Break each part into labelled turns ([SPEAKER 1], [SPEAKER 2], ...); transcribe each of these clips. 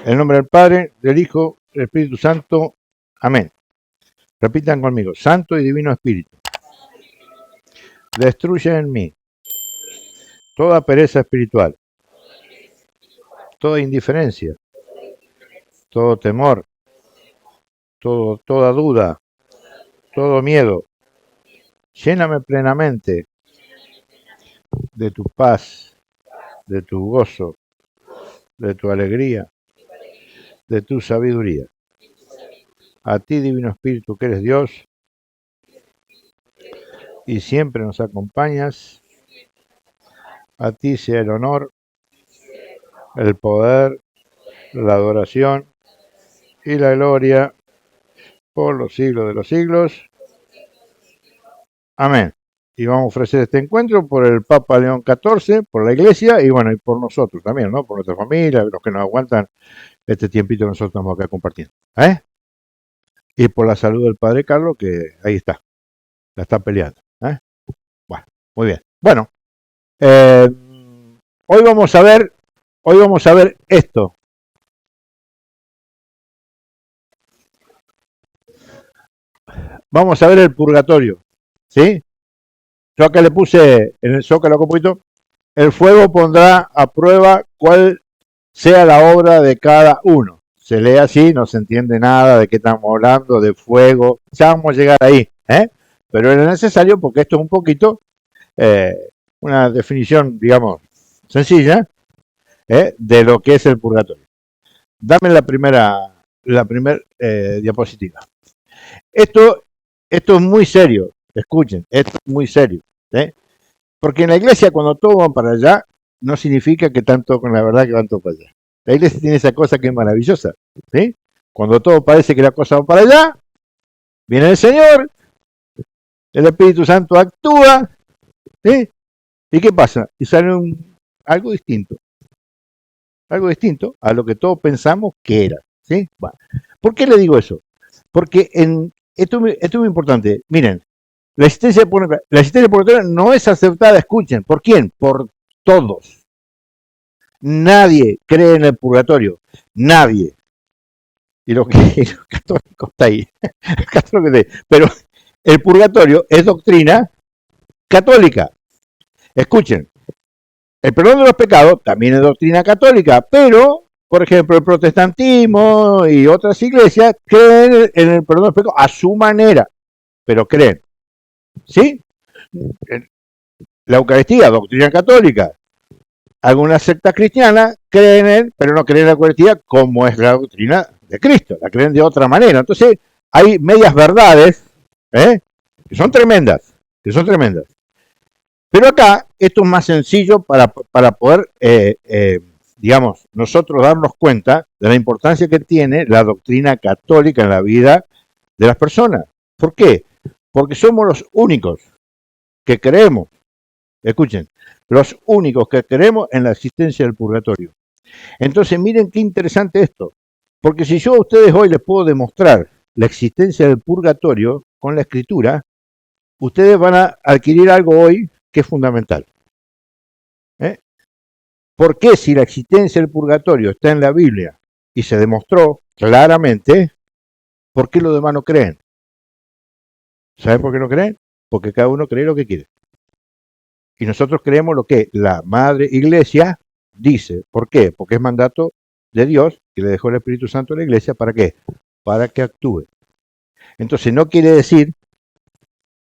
[SPEAKER 1] el nombre del Padre, del Hijo, del Espíritu Santo. Amén. Repitan conmigo. Santo y Divino Espíritu, destruye en mí toda pereza espiritual, toda indiferencia, todo temor, toda duda, todo miedo. Lléname plenamente de tu paz, de tu gozo, de tu alegría, de tu sabiduría. A ti, Divino Espíritu, que eres Dios y siempre nos acompañas, a ti sea el honor, el poder, la adoración y la gloria por los siglos de los siglos. Amén. Y vamos a ofrecer este encuentro por el Papa León XIV, por la Iglesia y bueno, y por nosotros también, ¿no? Por nuestra familia, los que nos aguantan este tiempito que nosotros estamos acá compartiendo. Y por la salud del Padre Carlos, que ahí está, la está peleando. Bueno, muy bien. Bueno, hoy vamos a ver esto. Vamos a ver el purgatorio, ¿sí? Yo acá le puse en el zócalo un poquito, el fuego pondrá a prueba cuál sea la obra de cada uno. Se lee así, no se entiende nada de qué estamos hablando, de fuego, ya vamos a llegar ahí, pero era necesario porque esto es un poquito una definición, digamos, sencilla de lo que es el purgatorio. Dame la primera diapositiva. Esto es muy serio, escuchen, esto es muy serio, porque en la iglesia cuando todos van para allá, no significa que tanto con la verdad que van todos para allá. La iglesia tiene esa cosa que es maravillosa, ¿sí? Cuando todo parece que la cosa va para allá, viene el Señor, el Espíritu Santo actúa, ¿sí? ¿Y qué pasa? Y sale algo distinto a lo que todos pensamos que era, ¿sí? Bueno, ¿por qué le digo eso? Porque esto es muy importante. Miren, la existencia purgatoria no es aceptada, escuchen. ¿Por quién? Por todos. Nadie cree en el purgatorio. Nadie. Y los católicos está ahí. Pero el purgatorio es doctrina católica. Escuchen. El perdón de los pecados también es doctrina católica, pero, por ejemplo, el protestantismo y otras iglesias creen en el perdón de los pecados a su manera, pero creen. ¿Sí? La Eucaristía, doctrina católica. Algunas sectas cristianas creen en él, pero no creen en la Eucaristía como es la doctrina de Cristo, la creen de otra manera. Entonces, hay medias verdades, que son tremendas, Pero acá, esto es más sencillo para poder, digamos, nosotros darnos cuenta de la importancia que tiene la doctrina católica en la vida de las personas. ¿Por qué? Porque somos los únicos que creemos, escuchen, los únicos que creemos en la existencia del purgatorio. Entonces, miren qué interesante esto, porque si yo a ustedes hoy les puedo demostrar la existencia del purgatorio con la escritura, ustedes van a adquirir algo hoy que es fundamental. ¿Por qué si la existencia del purgatorio está en la Biblia y se demostró claramente, por qué los demás no creen? ¿Saben por qué no creen? Porque cada uno cree lo que quiere. Y nosotros creemos lo que la Madre Iglesia dice. ¿Por qué? Porque es mandato de Dios, que le dejó el Espíritu Santo a la Iglesia, ¿para qué? Para que actúe. Entonces no quiere decir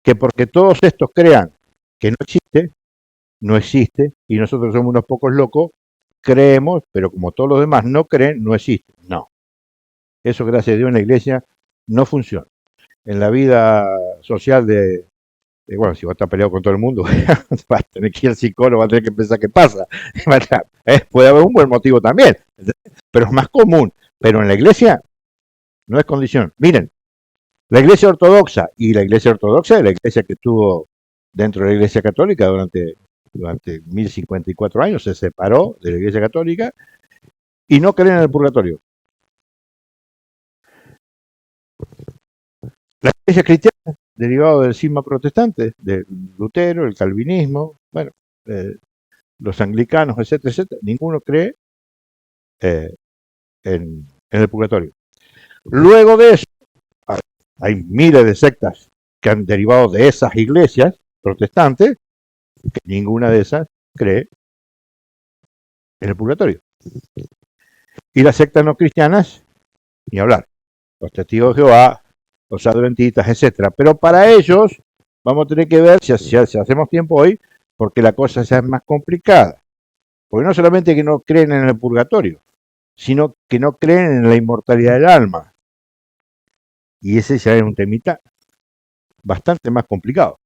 [SPEAKER 1] que porque todos estos crean que no existe, y nosotros somos unos pocos locos, creemos, pero como todos los demás no creen, no existe. No. Eso, gracias a Dios, en la Iglesia no funciona. En la vida social bueno, si va a estar peleado con todo el mundo, va a tener que ir al psicólogo, va a tener que pensar qué pasa. Puede haber un buen motivo también, pero es más común. Pero en la iglesia no es condición. Miren, la iglesia ortodoxa y la iglesia ortodoxa es la iglesia que estuvo dentro de la iglesia católica durante 1054 años, se separó de la iglesia católica y no creen en el purgatorio. La iglesia cristiana, derivado del cisma protestante, de Lutero, el calvinismo, bueno, los anglicanos, etcétera, ninguno cree en el purgatorio. Luego de eso, hay miles de sectas que han derivado de esas iglesias protestantes, que ninguna de esas cree en el purgatorio. Y las sectas no cristianas, ni hablar. Los testigos de Jehová, los adventistas, etcétera. Pero para ellos, vamos a tener que ver si hacemos tiempo hoy, porque la cosa ya es más complicada. Porque no solamente que no creen en el purgatorio, sino que no creen en la inmortalidad del alma. Y ese ya es un temita bastante más complicado.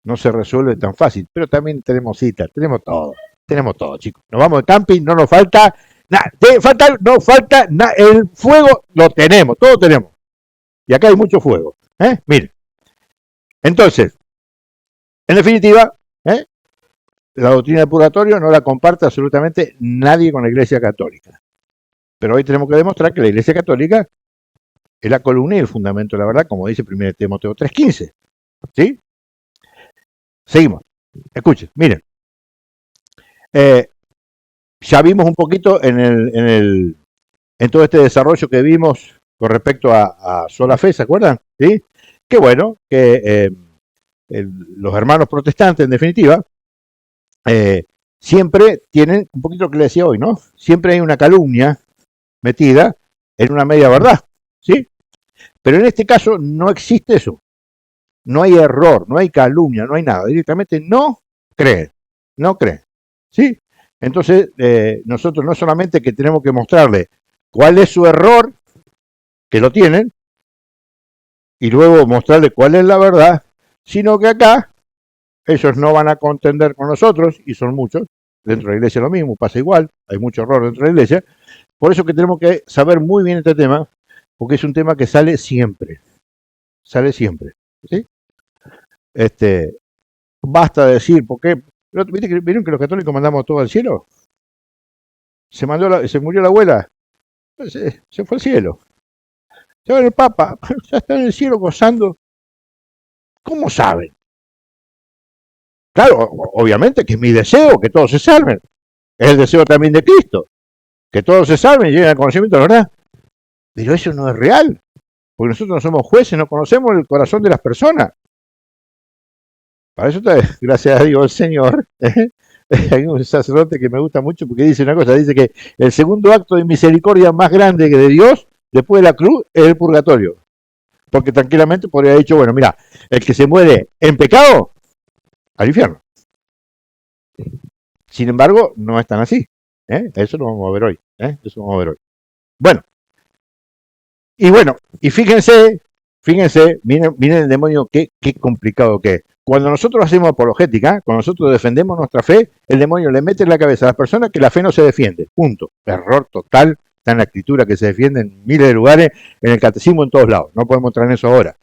[SPEAKER 1] No se resuelve tan fácil, pero también tenemos citas, tenemos todo, chicos. Nos vamos de camping, no nos falta nada, no falta nada, el fuego lo tenemos, todo tenemos. Y acá hay mucho fuego, miren. Entonces, en definitiva, la doctrina del purgatorio no la comparte absolutamente nadie con la Iglesia Católica. Pero hoy tenemos que demostrar que la Iglesia Católica es la columna y el fundamento de la verdad, como dice 1 Timoteo 3:15. ¿Sí? Seguimos. Escuchen, miren. Ya vimos un poquito en todo este desarrollo que vimos con respecto a sola fe, ¿se acuerdan? ¿Sí? Qué bueno que los hermanos protestantes, en definitiva, siempre tienen un poquito lo que le decía hoy, ¿no? Siempre hay una calumnia metida en una media verdad, ¿sí? Pero en este caso no existe eso. No hay error, no hay calumnia, no hay nada. Directamente no creen, ¿sí? Entonces, nosotros no solamente que tenemos que mostrarle cuál es su error, que lo tienen, y luego mostrarle cuál es la verdad, sino que acá ellos no van a contender con nosotros, y son muchos, dentro de la iglesia lo mismo, pasa igual, hay mucho error dentro de la iglesia, por eso que tenemos que saber muy bien este tema, porque es un tema que sale siempre, ¿sí? Basta decir, porque ¿vieron que los católicos mandamos todo al cielo? Se murió la abuela, se fue al cielo. Se va el Papa, ya está en el cielo gozando. ¿Cómo saben? Claro, obviamente que es mi deseo que todos se salven. Es el deseo también de Cristo, que todos se salven y lleguen al conocimiento de la verdad. Pero eso no es real, porque nosotros no somos jueces, no conocemos el corazón de las personas. Para eso está, gracias a Dios, el Señor. Hay un sacerdote que me gusta mucho porque dice una cosa, dice que el segundo acto de misericordia más grande que de Dios, después de la cruz, es el purgatorio. Porque tranquilamente podría haber dicho, bueno, mira, el que se muere en pecado, al infierno. Sin embargo, no es tan así. Eso lo vamos a ver hoy. Eso vamos a ver hoy. Bueno, y fíjense, miren el demonio, qué complicado que es. Cuando nosotros hacemos apologética, cuando nosotros defendemos nuestra fe, el demonio le mete en la cabeza a las personas que la fe no se defiende. Punto. Error total. Está en la escritura que se defiende en miles de lugares, en el catecismo, en todos lados. No podemos entrar en eso ahora.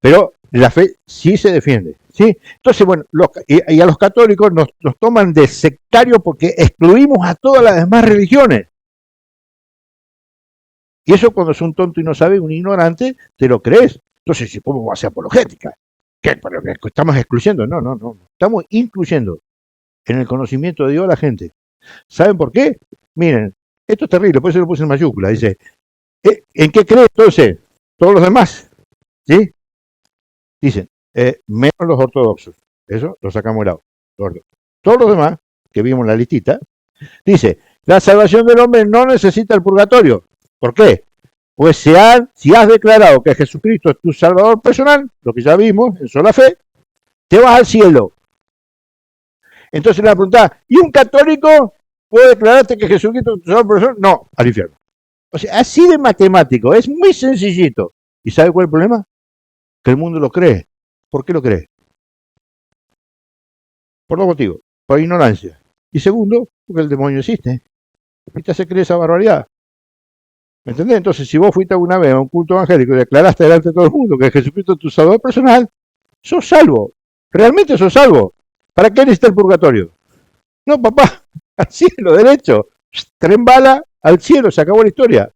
[SPEAKER 1] Pero la fe sí se defiende. ¿Sí? Entonces, bueno, y a los católicos nos toman de sectarios porque excluimos a todas las demás religiones. Y eso cuando es un tonto y no sabe, un ignorante, te lo crees. Entonces, ¿cómo va a ser apologética? ¿Qué? ¿Pero estamos excluyendo? No. Estamos incluyendo en el conocimiento de Dios a la gente. ¿Saben por qué? Miren, esto es terrible, por eso lo puse en mayúscula. Dice, ¿en qué creen entonces todos los demás? ¿Sí? Dicen, menos los ortodoxos. Eso lo sacamos de lado. Todos los demás, que vimos en la listita, dice, la salvación del hombre no necesita el purgatorio. ¿Por qué? Pues si has declarado que Jesucristo es tu salvador personal, lo que ya vimos en sola fe, te vas al cielo. Entonces la pregunta, ¿y un católico puede declararte que Jesucristo es tu salvador personal? No, al infierno. O sea, así de matemático, es muy sencillito. ¿Y sabe cuál es el problema? Que el mundo lo cree. ¿Por qué lo cree? Por dos motivos. Por ignorancia. Y segundo, porque el demonio existe. Y te hace creer esa barbaridad. ¿Me entendés? Entonces, si vos fuiste alguna vez a un culto evangélico y declaraste delante de todo el mundo que Jesucristo es tu salvador personal, sos salvo. Realmente sos salvo. ¿Para qué necesitas el purgatorio? No, papá, al cielo, derecho. Tren bala, al cielo, se acabó la historia.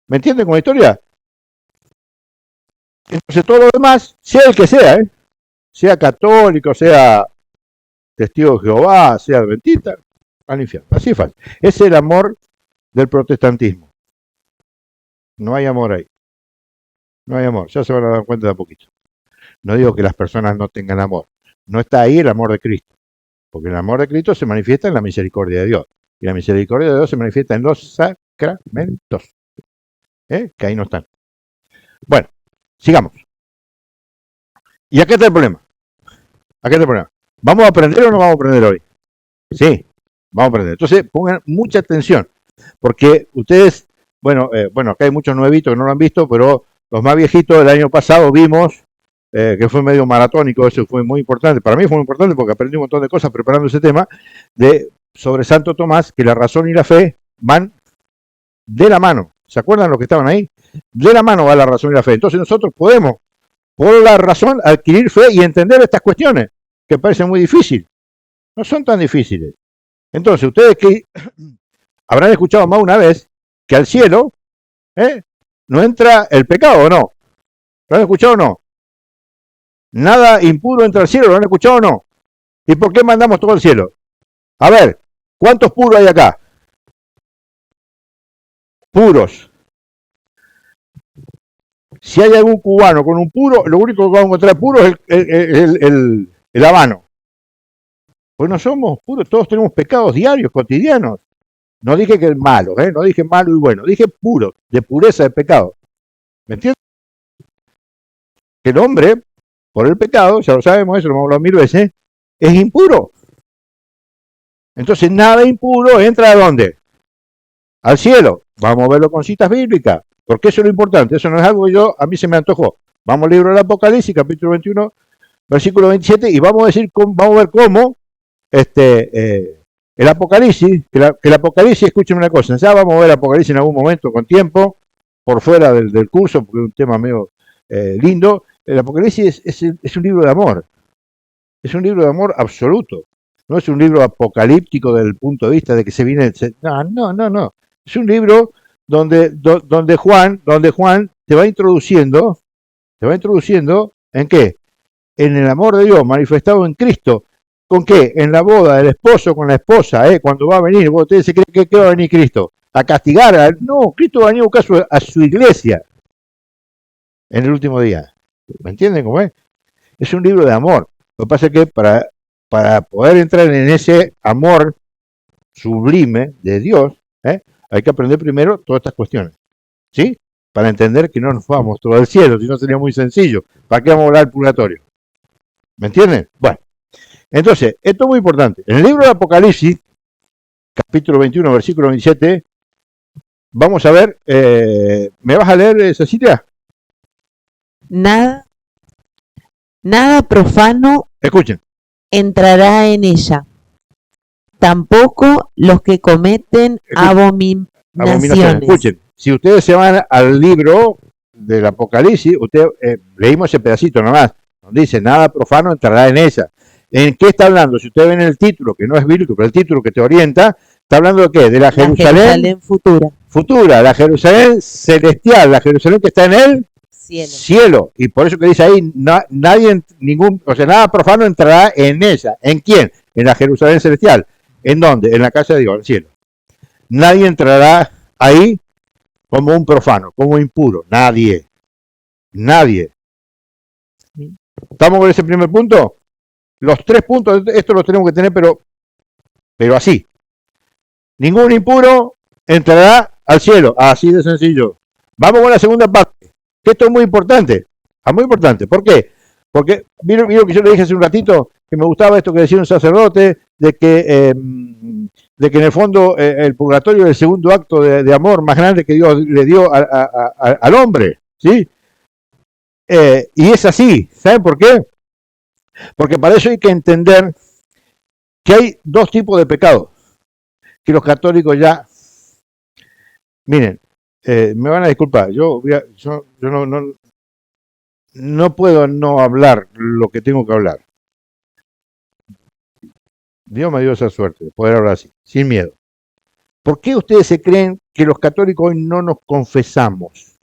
[SPEAKER 1] ¿Me entienden con la historia? Entonces, todo lo demás, sea el que sea, sea católico, sea testigo de Jehová, sea adventista, al infierno. Así es fácil. Ese es el amor del protestantismo. No hay amor ahí. No hay amor. Ya se van a dar cuenta de a poquito. No digo que las personas no tengan amor. No está ahí el amor de Cristo. Porque el amor de Cristo se manifiesta en la misericordia de Dios. Y la misericordia de Dios se manifiesta en los sacramentos. Que ahí no están. Bueno, sigamos. Y acá está el problema. Acá está el problema. ¿Vamos a aprender o no vamos a aprender hoy? Sí, vamos a aprender. Entonces, pongan mucha atención. Porque ustedes, bueno, acá hay muchos nuevitos que no lo han visto, pero los más viejitos del año pasado vimos que fue medio maratónico, eso fue muy importante. Para mí fue muy importante porque aprendí un montón de cosas preparando ese tema sobre Santo Tomás, que la razón y la fe van de la mano. ¿Se acuerdan los que estaban ahí? De la mano va la razón y la fe. Entonces nosotros podemos, por la razón, adquirir fe y entender estas cuestiones, que parecen muy difíciles. No son tan difíciles. Entonces, ustedes que habrán escuchado más una vez que al cielo no entra el pecado, ¿o no? ¿Lo han escuchado o no? Nada impuro entra al cielo, ¿lo han escuchado o no? ¿Y por qué mandamos todo al cielo? A ver, ¿cuántos puros hay acá? Puros. Si hay algún cubano con un puro, lo único que vamos a encontrar puro es el habano. Pues no somos puros, todos tenemos pecados diarios, cotidianos. No dije que malo, no dije malo y bueno, dije puro, de pureza de pecado. ¿Me entiendes? Que el hombre, por el pecado, ya lo sabemos, eso lo hemos hablado 1000 veces, es impuro. Entonces nada impuro entra ¿a dónde? Al cielo. Vamos a verlo con citas bíblicas, porque eso es lo importante, eso no es algo que a mí se me antojó. Vamos al libro del Apocalipsis, capítulo 21, versículo 27, y vamos a ver cómo el Apocalipsis, que el Apocalipsis, escúchenme una cosa, ya vamos a ver el Apocalipsis en algún momento con tiempo, por fuera del curso, porque es un tema medio lindo. El Apocalipsis es un libro de amor, es un libro de amor absoluto. No es un libro apocalíptico desde el punto de vista de que se viene... No. Es un libro donde Juan te va introduciendo ¿en qué? En el amor de Dios manifestado en Cristo. ¿Con qué? En la boda del esposo con la esposa, cuando va a venir. Ustedes se creen que va a venir Cristo a castigar. No, Cristo va a venir a buscar a su iglesia en el último día. ¿Me entienden cómo es? Es un libro de amor. Lo que pasa es que para poder entrar en ese amor sublime de Dios, hay que aprender primero todas estas cuestiones. ¿Sí? Para entender que no nos vamos todo al cielo, si no sería muy sencillo. ¿Para qué vamos a hablar del purgatorio? ¿Me entienden? Bueno, entonces, esto es muy importante. En el libro de Apocalipsis, capítulo 21, versículo 27, vamos a ver, ¿me vas a leer, Cecilia?
[SPEAKER 2] Nada profano
[SPEAKER 1] Escuchen.
[SPEAKER 2] Entrará en ella. Tampoco los que cometen abominaciones.
[SPEAKER 1] Escuchen, si ustedes se van al libro del Apocalipsis, leímos ese pedacito nomás, donde dice, nada profano entrará en ella. ¿En qué está hablando? Si ustedes ven el título, que no es bíblico, pero el título que te orienta, está hablando de qué? De la Jerusalén futura, la Jerusalén celestial, la Jerusalén que está en el cielo. Y por eso que dice ahí, nada profano entrará en ella. ¿En quién? En la Jerusalén celestial. ¿En dónde? En la casa de Dios, en el cielo. Nadie entrará ahí como un profano, como impuro. Nadie. ¿Estamos con ese primer punto? Los 3 puntos, esto los tenemos que tener, pero así. Ningún impuro entrará al cielo, así de sencillo. Vamos con la segunda parte, que esto es muy importante. Muy importante. ¿Por qué? Porque, vieron que yo le dije hace un ratito, que me gustaba esto que decía un sacerdote, de que en el fondo el purgatorio es el segundo acto de amor más grande que Dios le dio al hombre, ¿sí? Y es así, ¿saben por qué? Porque para eso hay que entender que hay 2 tipos de pecados, que los católicos ya... Miren, me van a disculpar, yo no puedo no hablar lo que tengo que hablar. Dios me dio esa suerte de poder hablar así, sin miedo. ¿Por qué ustedes se creen que los católicos hoy no nos confesamos?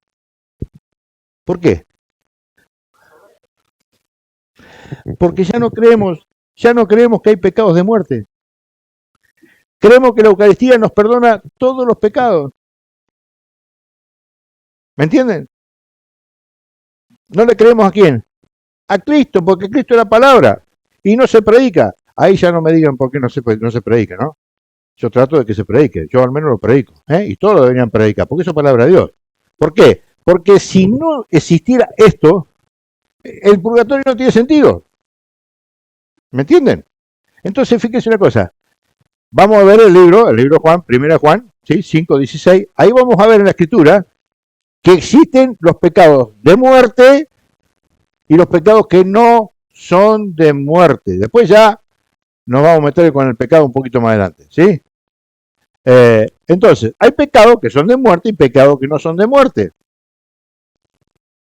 [SPEAKER 1] ¿Por qué? Porque ya no creemos que hay pecados de muerte. Creemos que la Eucaristía nos perdona todos los pecados. ¿Me entienden? ¿No le creemos a quién? A Cristo, porque Cristo es la palabra. Y no se predica. Ahí ya no me digan por qué no se predica, ¿no? Yo trato de que se predique. Yo al menos lo predico. Y todos lo deberían predicar, porque eso es palabra de Dios. ¿Por qué? Porque si no existiera esto, el purgatorio no tiene sentido. ¿Me entienden? Entonces, fíjense una cosa. Vamos a ver el libro de Juan, 1 Juan, ¿sí? 5:16. Ahí vamos a ver en la escritura que existen los pecados de muerte y los pecados que no son de muerte. Después ya nos vamos a meter con el pecado un poquito más adelante, ¿sí? Entonces, hay pecados que son de muerte y pecados que no son de muerte.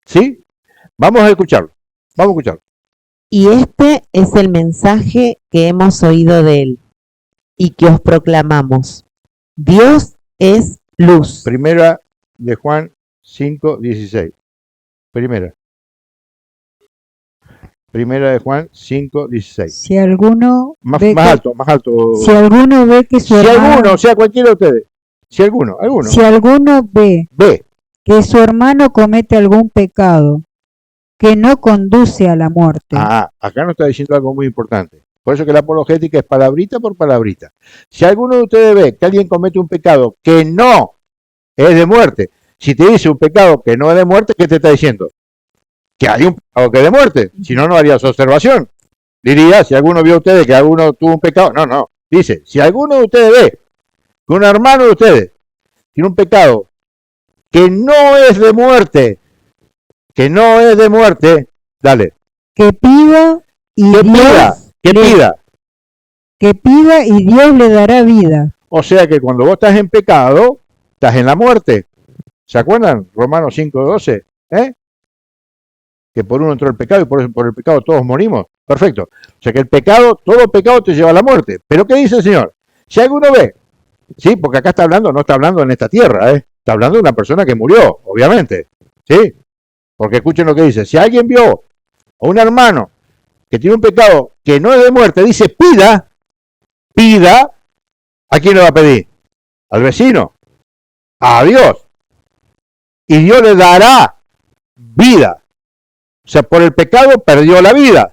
[SPEAKER 1] ¿Sí? Vamos a escucharlo. Vamos a escucharlo.
[SPEAKER 2] Y este es el mensaje que hemos oído de él y que os proclamamos. Dios es luz.
[SPEAKER 1] Primera de Juan 5:16. Primera de Juan 5:16.
[SPEAKER 3] Si alguno
[SPEAKER 1] Más
[SPEAKER 3] ve
[SPEAKER 1] alto.
[SPEAKER 3] Si alguno ve que su hermano,
[SPEAKER 1] alguno, o sea, cualquiera de ustedes. Si alguno.
[SPEAKER 3] Si alguno ve
[SPEAKER 1] Ve.
[SPEAKER 3] que su hermano comete algún pecado que no conduce a la muerte.
[SPEAKER 1] Acá nos está diciendo algo muy importante. Por eso que la apologética es palabrita por palabrita. Si alguno de ustedes ve que alguien comete un pecado que no es de muerte, si te dice un pecado que no es de muerte, ¿qué te está diciendo? Que hay un pecado que es de muerte. Si no, no haría su observación. Diría, si alguno vio a ustedes que alguno tuvo un pecado, no. Dice, si alguno de ustedes ve que un hermano de ustedes tiene un pecado que no es de muerte, dale.
[SPEAKER 3] Que pida y que pida y Dios le dará vida.
[SPEAKER 1] O sea que cuando vos estás en pecado, estás en la muerte. ¿Se acuerdan? Romanos 5:12, que por uno entró el pecado y por el pecado todos morimos. Perfecto. O sea que todo pecado te lleva a la muerte. Pero ¿qué dice el Señor? Si alguno ve, sí, porque acá no está hablando en esta tierra, está hablando de una persona que murió, obviamente, ¿sí? Porque escuchen lo que dice. Si alguien vio a un hermano que tiene un pecado que no es de muerte, dice pida, ¿a quién le va a pedir? Al vecino, a Dios. Y Dios le dará vida. O sea, por el pecado perdió la vida.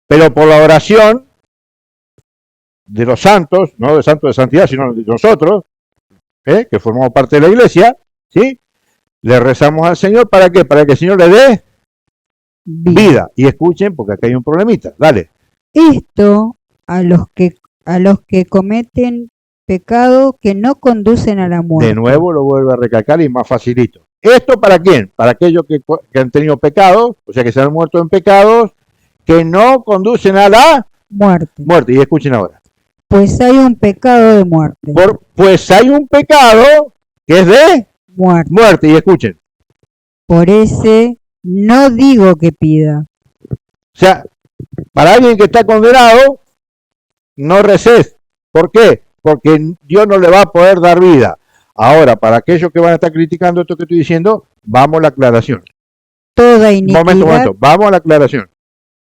[SPEAKER 1] Pero por la oración de los santos, no de santos de santidad, sino de nosotros, que formamos parte de la iglesia, ¿sí? Le rezamos al Señor, ¿para qué? Para que el Señor le dé vida. Y escuchen, porque acá hay un problemita. Dale.
[SPEAKER 3] Esto a los que cometen pecado que no conducen a la muerte.
[SPEAKER 1] De nuevo lo vuelvo a recalcar y más facilito. ¿Esto para quién? Para aquellos que han tenido pecados, o sea que se han muerto en pecados, que no conducen a la
[SPEAKER 3] muerte.
[SPEAKER 1] Y escuchen ahora.
[SPEAKER 3] Pues hay un pecado de muerte.
[SPEAKER 1] Pues hay un pecado que es de muerte. Y escuchen.
[SPEAKER 3] Por ese no digo que pida.
[SPEAKER 1] O sea, para alguien que está condenado, no reces. ¿Por qué? Porque Dios no le va a poder dar vida. Ahora, para aquellos que van a estar criticando esto que estoy diciendo, vamos a la aclaración.
[SPEAKER 3] Toda iniquidad.
[SPEAKER 1] Momento, vamos a la aclaración.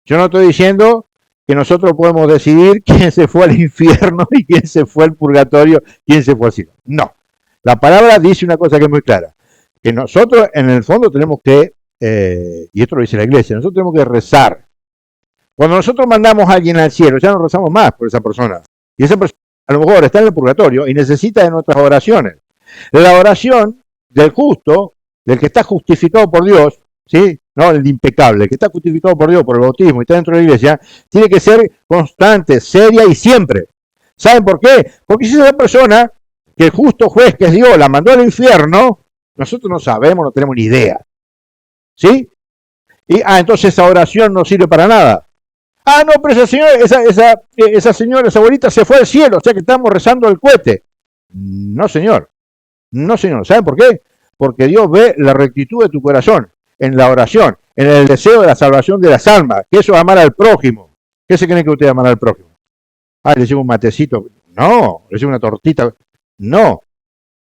[SPEAKER 1] Yo no estoy diciendo que nosotros podemos decidir quién se fue al infierno y quién se fue al purgatorio, quién se fue al cielo. No. La palabra dice una cosa que es muy clara. Que nosotros, en el fondo, tenemos que, y esto lo dice la iglesia, nosotros tenemos que rezar. Cuando nosotros mandamos a alguien al cielo, ya no rezamos más por esa persona. Y esa persona a lo mejor está en el purgatorio y necesita de nuestras oraciones. La oración del justo, del que está justificado por Dios, ¿sí? No el impecable, el que está justificado por Dios, por el bautismo y está dentro de la iglesia, tiene que ser constante, seria y siempre. ¿Saben por qué? Porque si esa persona, que el justo juez que es Dios, la mandó al infierno, nosotros no sabemos, no tenemos ni idea. ¿Sí? Y entonces esa oración no sirve para nada. No, pero esa señora, esa abuelita se fue al cielo, o sea que estamos rezando el cohete. No, señor. ¿Saben por qué? Porque Dios ve la rectitud de tu corazón, en la oración, en el deseo de la salvación de las almas, que eso es amar al prójimo. ¿Qué se cree que usted amar al prójimo? Le llevo un matecito. No, le llevo una tortita. No.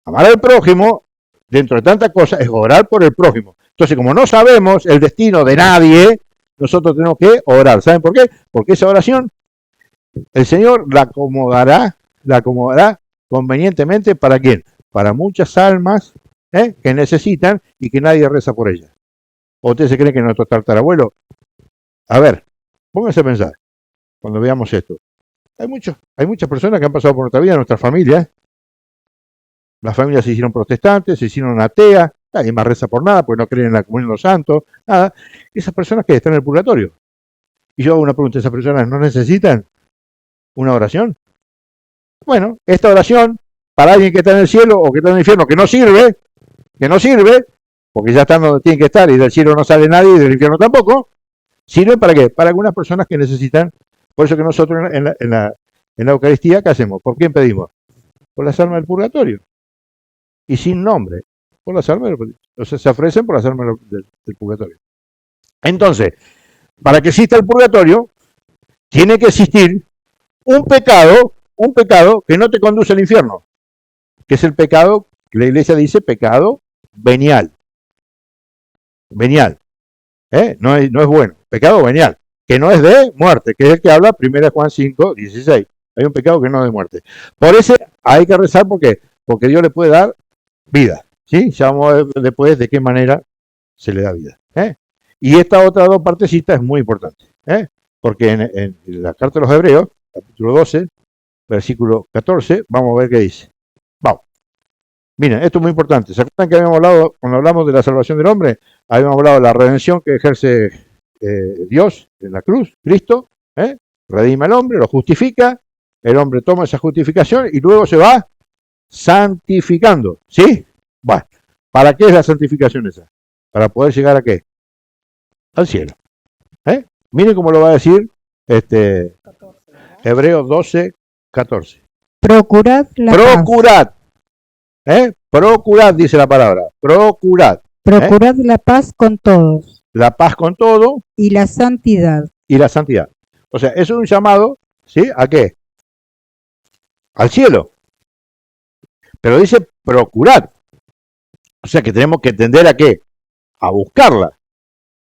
[SPEAKER 1] Amar al prójimo, dentro de tantas cosas, es orar por el prójimo. Entonces, como no sabemos el destino de nadie, nosotros tenemos que orar. ¿Saben por qué? Porque esa oración, el Señor la acomodará convenientemente ¿para quién? Para muchas almas que necesitan y que nadie reza por ellas. ¿O ustedes se creen que nuestro tatarabuelo? A ver, pónganse a pensar cuando veamos esto. Hay muchas personas que han pasado por nuestra vida, nuestras familias. Las familias se hicieron protestantes, se hicieron ateas, nadie más reza por nada, porque no creen en la comunión de los santos, nada. Esas personas que están en el purgatorio. Y yo hago una pregunta, ¿esas personas no necesitan una oración? Bueno, esta oración, para alguien que está en el cielo o que está en el infierno, que no sirve, porque ya están donde tienen que estar y del cielo no sale nadie y del infierno tampoco, ¿sirve para qué? Para algunas personas que necesitan. Por eso que nosotros en la Eucaristía, ¿qué hacemos? ¿Por quién pedimos? Por las almas del purgatorio. Y sin nombre, por las almas del purgatorio. O sea, se ofrecen por las almas del purgatorio. Entonces, para que exista el purgatorio, tiene que existir un pecado que no te conduce al infierno, que es el pecado, que la iglesia dice pecado venial. Venial. No es bueno. Pecado venial. Que no es de muerte, que es el que habla 1 Juan 5, 16. Hay un pecado que no es de muerte. Por eso hay que rezar porque Dios le puede dar vida. ¿Sí? Ya vamos a ver después de qué manera se le da vida. Y esta otra dos partecitas es muy importante. Porque en la carta de los Hebreos, capítulo 12, versículo 14, vamos a ver qué dice. Vamos. Miren, esto es muy importante. ¿Se acuerdan que habíamos hablado, cuando hablamos de la salvación del hombre, habíamos hablado de la redención que ejerce Dios en la cruz, Cristo, redime al hombre, lo justifica, el hombre toma esa justificación y luego se va santificando, ¿sí? Bueno, ¿para qué es la santificación esa? Para poder llegar a qué? Al cielo. Miren cómo lo va a decir Hebreos 12, 14.
[SPEAKER 3] Procurad la
[SPEAKER 1] Procurad. Procurad, dice la palabra. Procurad.
[SPEAKER 3] Procurad la paz con todos.
[SPEAKER 1] La paz con todo.
[SPEAKER 3] Y la santidad.
[SPEAKER 1] Y la santidad. O sea, eso es un llamado, ¿sí? ¿A qué? Al cielo. Pero dice procurad. O sea que tenemos que tender a qué? A buscarla.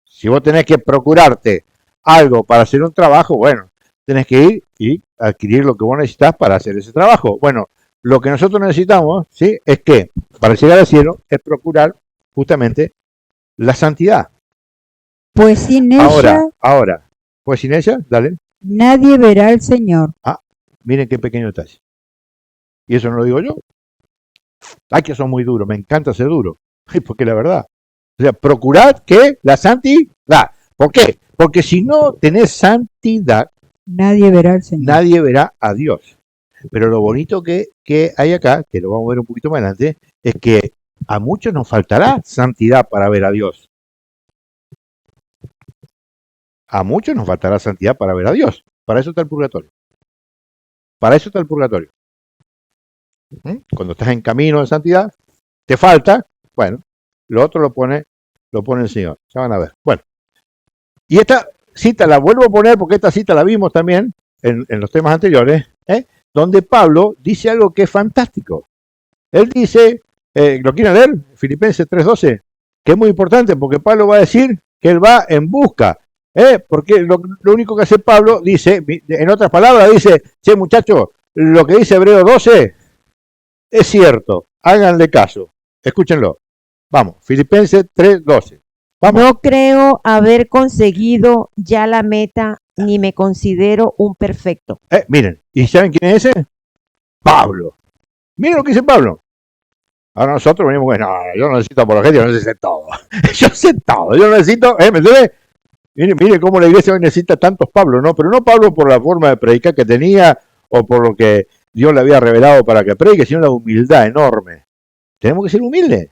[SPEAKER 1] Si vos tenés que procurarte algo para hacer un trabajo, bueno, tenés que ir y adquirir lo que vos necesitas para hacer ese trabajo. Bueno, lo que nosotros necesitamos, ¿sí? Es que para llegar al cielo es procurar justamente la santidad.
[SPEAKER 3] Pues sin ella...
[SPEAKER 1] Ahora, pues sin ella, dale.
[SPEAKER 3] Nadie verá al Señor.
[SPEAKER 1] Miren qué pequeño detalle. Y eso no lo digo yo. Ay, que son muy duros, me encanta ser duro. Porque la verdad. O sea, procurad que la santidad. ¿Por qué? Porque si no tenés santidad,
[SPEAKER 3] nadie verá al Señor.
[SPEAKER 1] Nadie verá a Dios. Pero lo bonito que hay acá, que lo vamos a ver un poquito más adelante, es que a muchos nos faltará santidad para ver a Dios. A muchos nos faltará santidad para ver a Dios. Para eso está el purgatorio. Para eso está el purgatorio. Cuando estás en camino de santidad, te falta, bueno, lo otro lo pone el Señor. Ya van a ver. Bueno, y esta cita la vuelvo a poner porque esta cita la vimos también en los temas anteriores, donde Pablo dice algo que es fantástico. Él dice, ¿lo quieren leer? Filipenses 3:12, que es muy importante porque Pablo va a decir que él va en busca. Porque lo único que hace Pablo, dice, en otras palabras, dice, che muchachos, lo que dice Hebreos 12 es cierto, háganle caso, escúchenlo. Vamos, Filipenses 3:12. Vamos.
[SPEAKER 2] No creo haber conseguido ya la meta, ni me considero un perfecto.
[SPEAKER 1] Miren, ¿y saben quién es ese? Pablo. Miren lo que dice Pablo. Ahora nosotros venimos, bueno, yo no necesito apologética, yo sé todo. Yo sé todo, yo necesito, ¿me entiendes? Miren cómo la iglesia hoy necesita tantos Pablo, ¿no? Pero no Pablo por la forma de predicar que tenía o por lo que Dios le había revelado para que predique, sino la humildad enorme. Tenemos que ser humildes.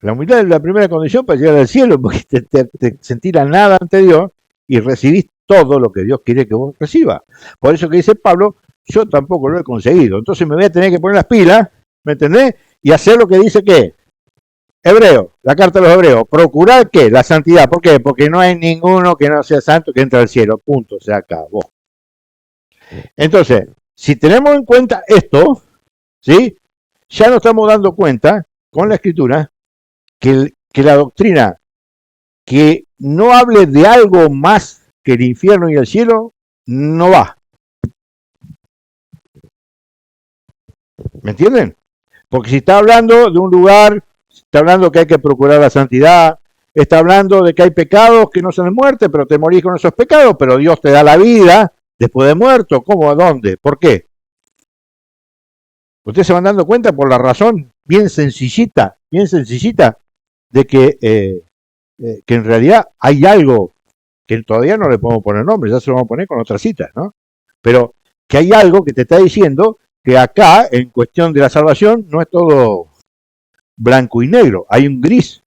[SPEAKER 1] La humildad es la primera condición para llegar al cielo, porque te sentís la nada ante Dios y recibís todo lo que Dios quiere que vos recibas. Por eso que dice Pablo, yo tampoco lo he conseguido. Entonces me voy a tener que poner las pilas, ¿me entendés? Y hacer lo que dice que Hebreo, la carta de los Hebreos, procurar ¿qué? La santidad. ¿Por qué? Porque no hay ninguno que no sea santo que entre al cielo. Punto, se acabó. Entonces, si tenemos en cuenta esto, ¿sí? Ya nos estamos dando cuenta con la Escritura que la doctrina que no hable de algo más que el infierno y el cielo no va. ¿Me entienden? Porque si está hablando de un lugar, está hablando que hay que procurar la santidad, está hablando de que hay pecados que no son de muerte, pero te morís con esos pecados, pero Dios te da la vida después de muerto. ¿Cómo? ¿A dónde? ¿Por qué? Ustedes se van dando cuenta por la razón bien sencillita, de que en realidad hay algo que todavía no le podemos poner nombre, ya se lo vamos a poner con otras citas, ¿no? Pero que hay algo que te está diciendo que acá, en cuestión de la salvación, no es todo blanco y negro, hay un gris.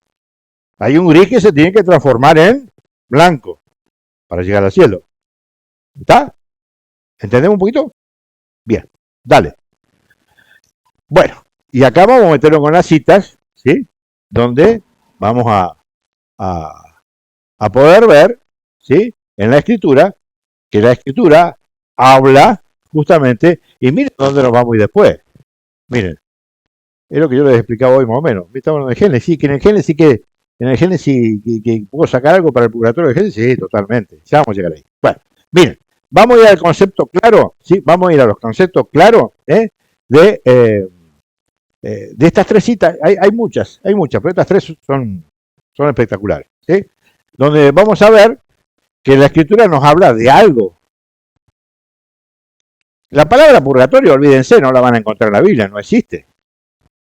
[SPEAKER 1] Hay un gris que se tiene que transformar en blanco para llegar al cielo. ¿Está? ¿Entendemos un poquito? Bien, dale. Bueno, y acá vamos a meterlo con las citas, ¿sí? Donde vamos a poder ver, ¿sí? En la Escritura, que la Escritura habla justamente, y miren dónde nos vamos a ir después. Miren, es lo que yo les explicaba hoy más o menos. Estamos hablando de Génesis, sí, que en el Génesis, que puedo sacar algo para el purgatorio de Génesis, sí, totalmente. Ya vamos a llegar ahí. Bueno, miren, vamos a ir al concepto claro, ¿sí? Vamos a ir a los conceptos claros, de estas tres citas. Hay muchas, pero estas tres son espectaculares, ¿sí? Donde vamos a ver que la Escritura nos habla de algo. La palabra purgatorio, olvídense, no la van a encontrar en la Biblia, no existe.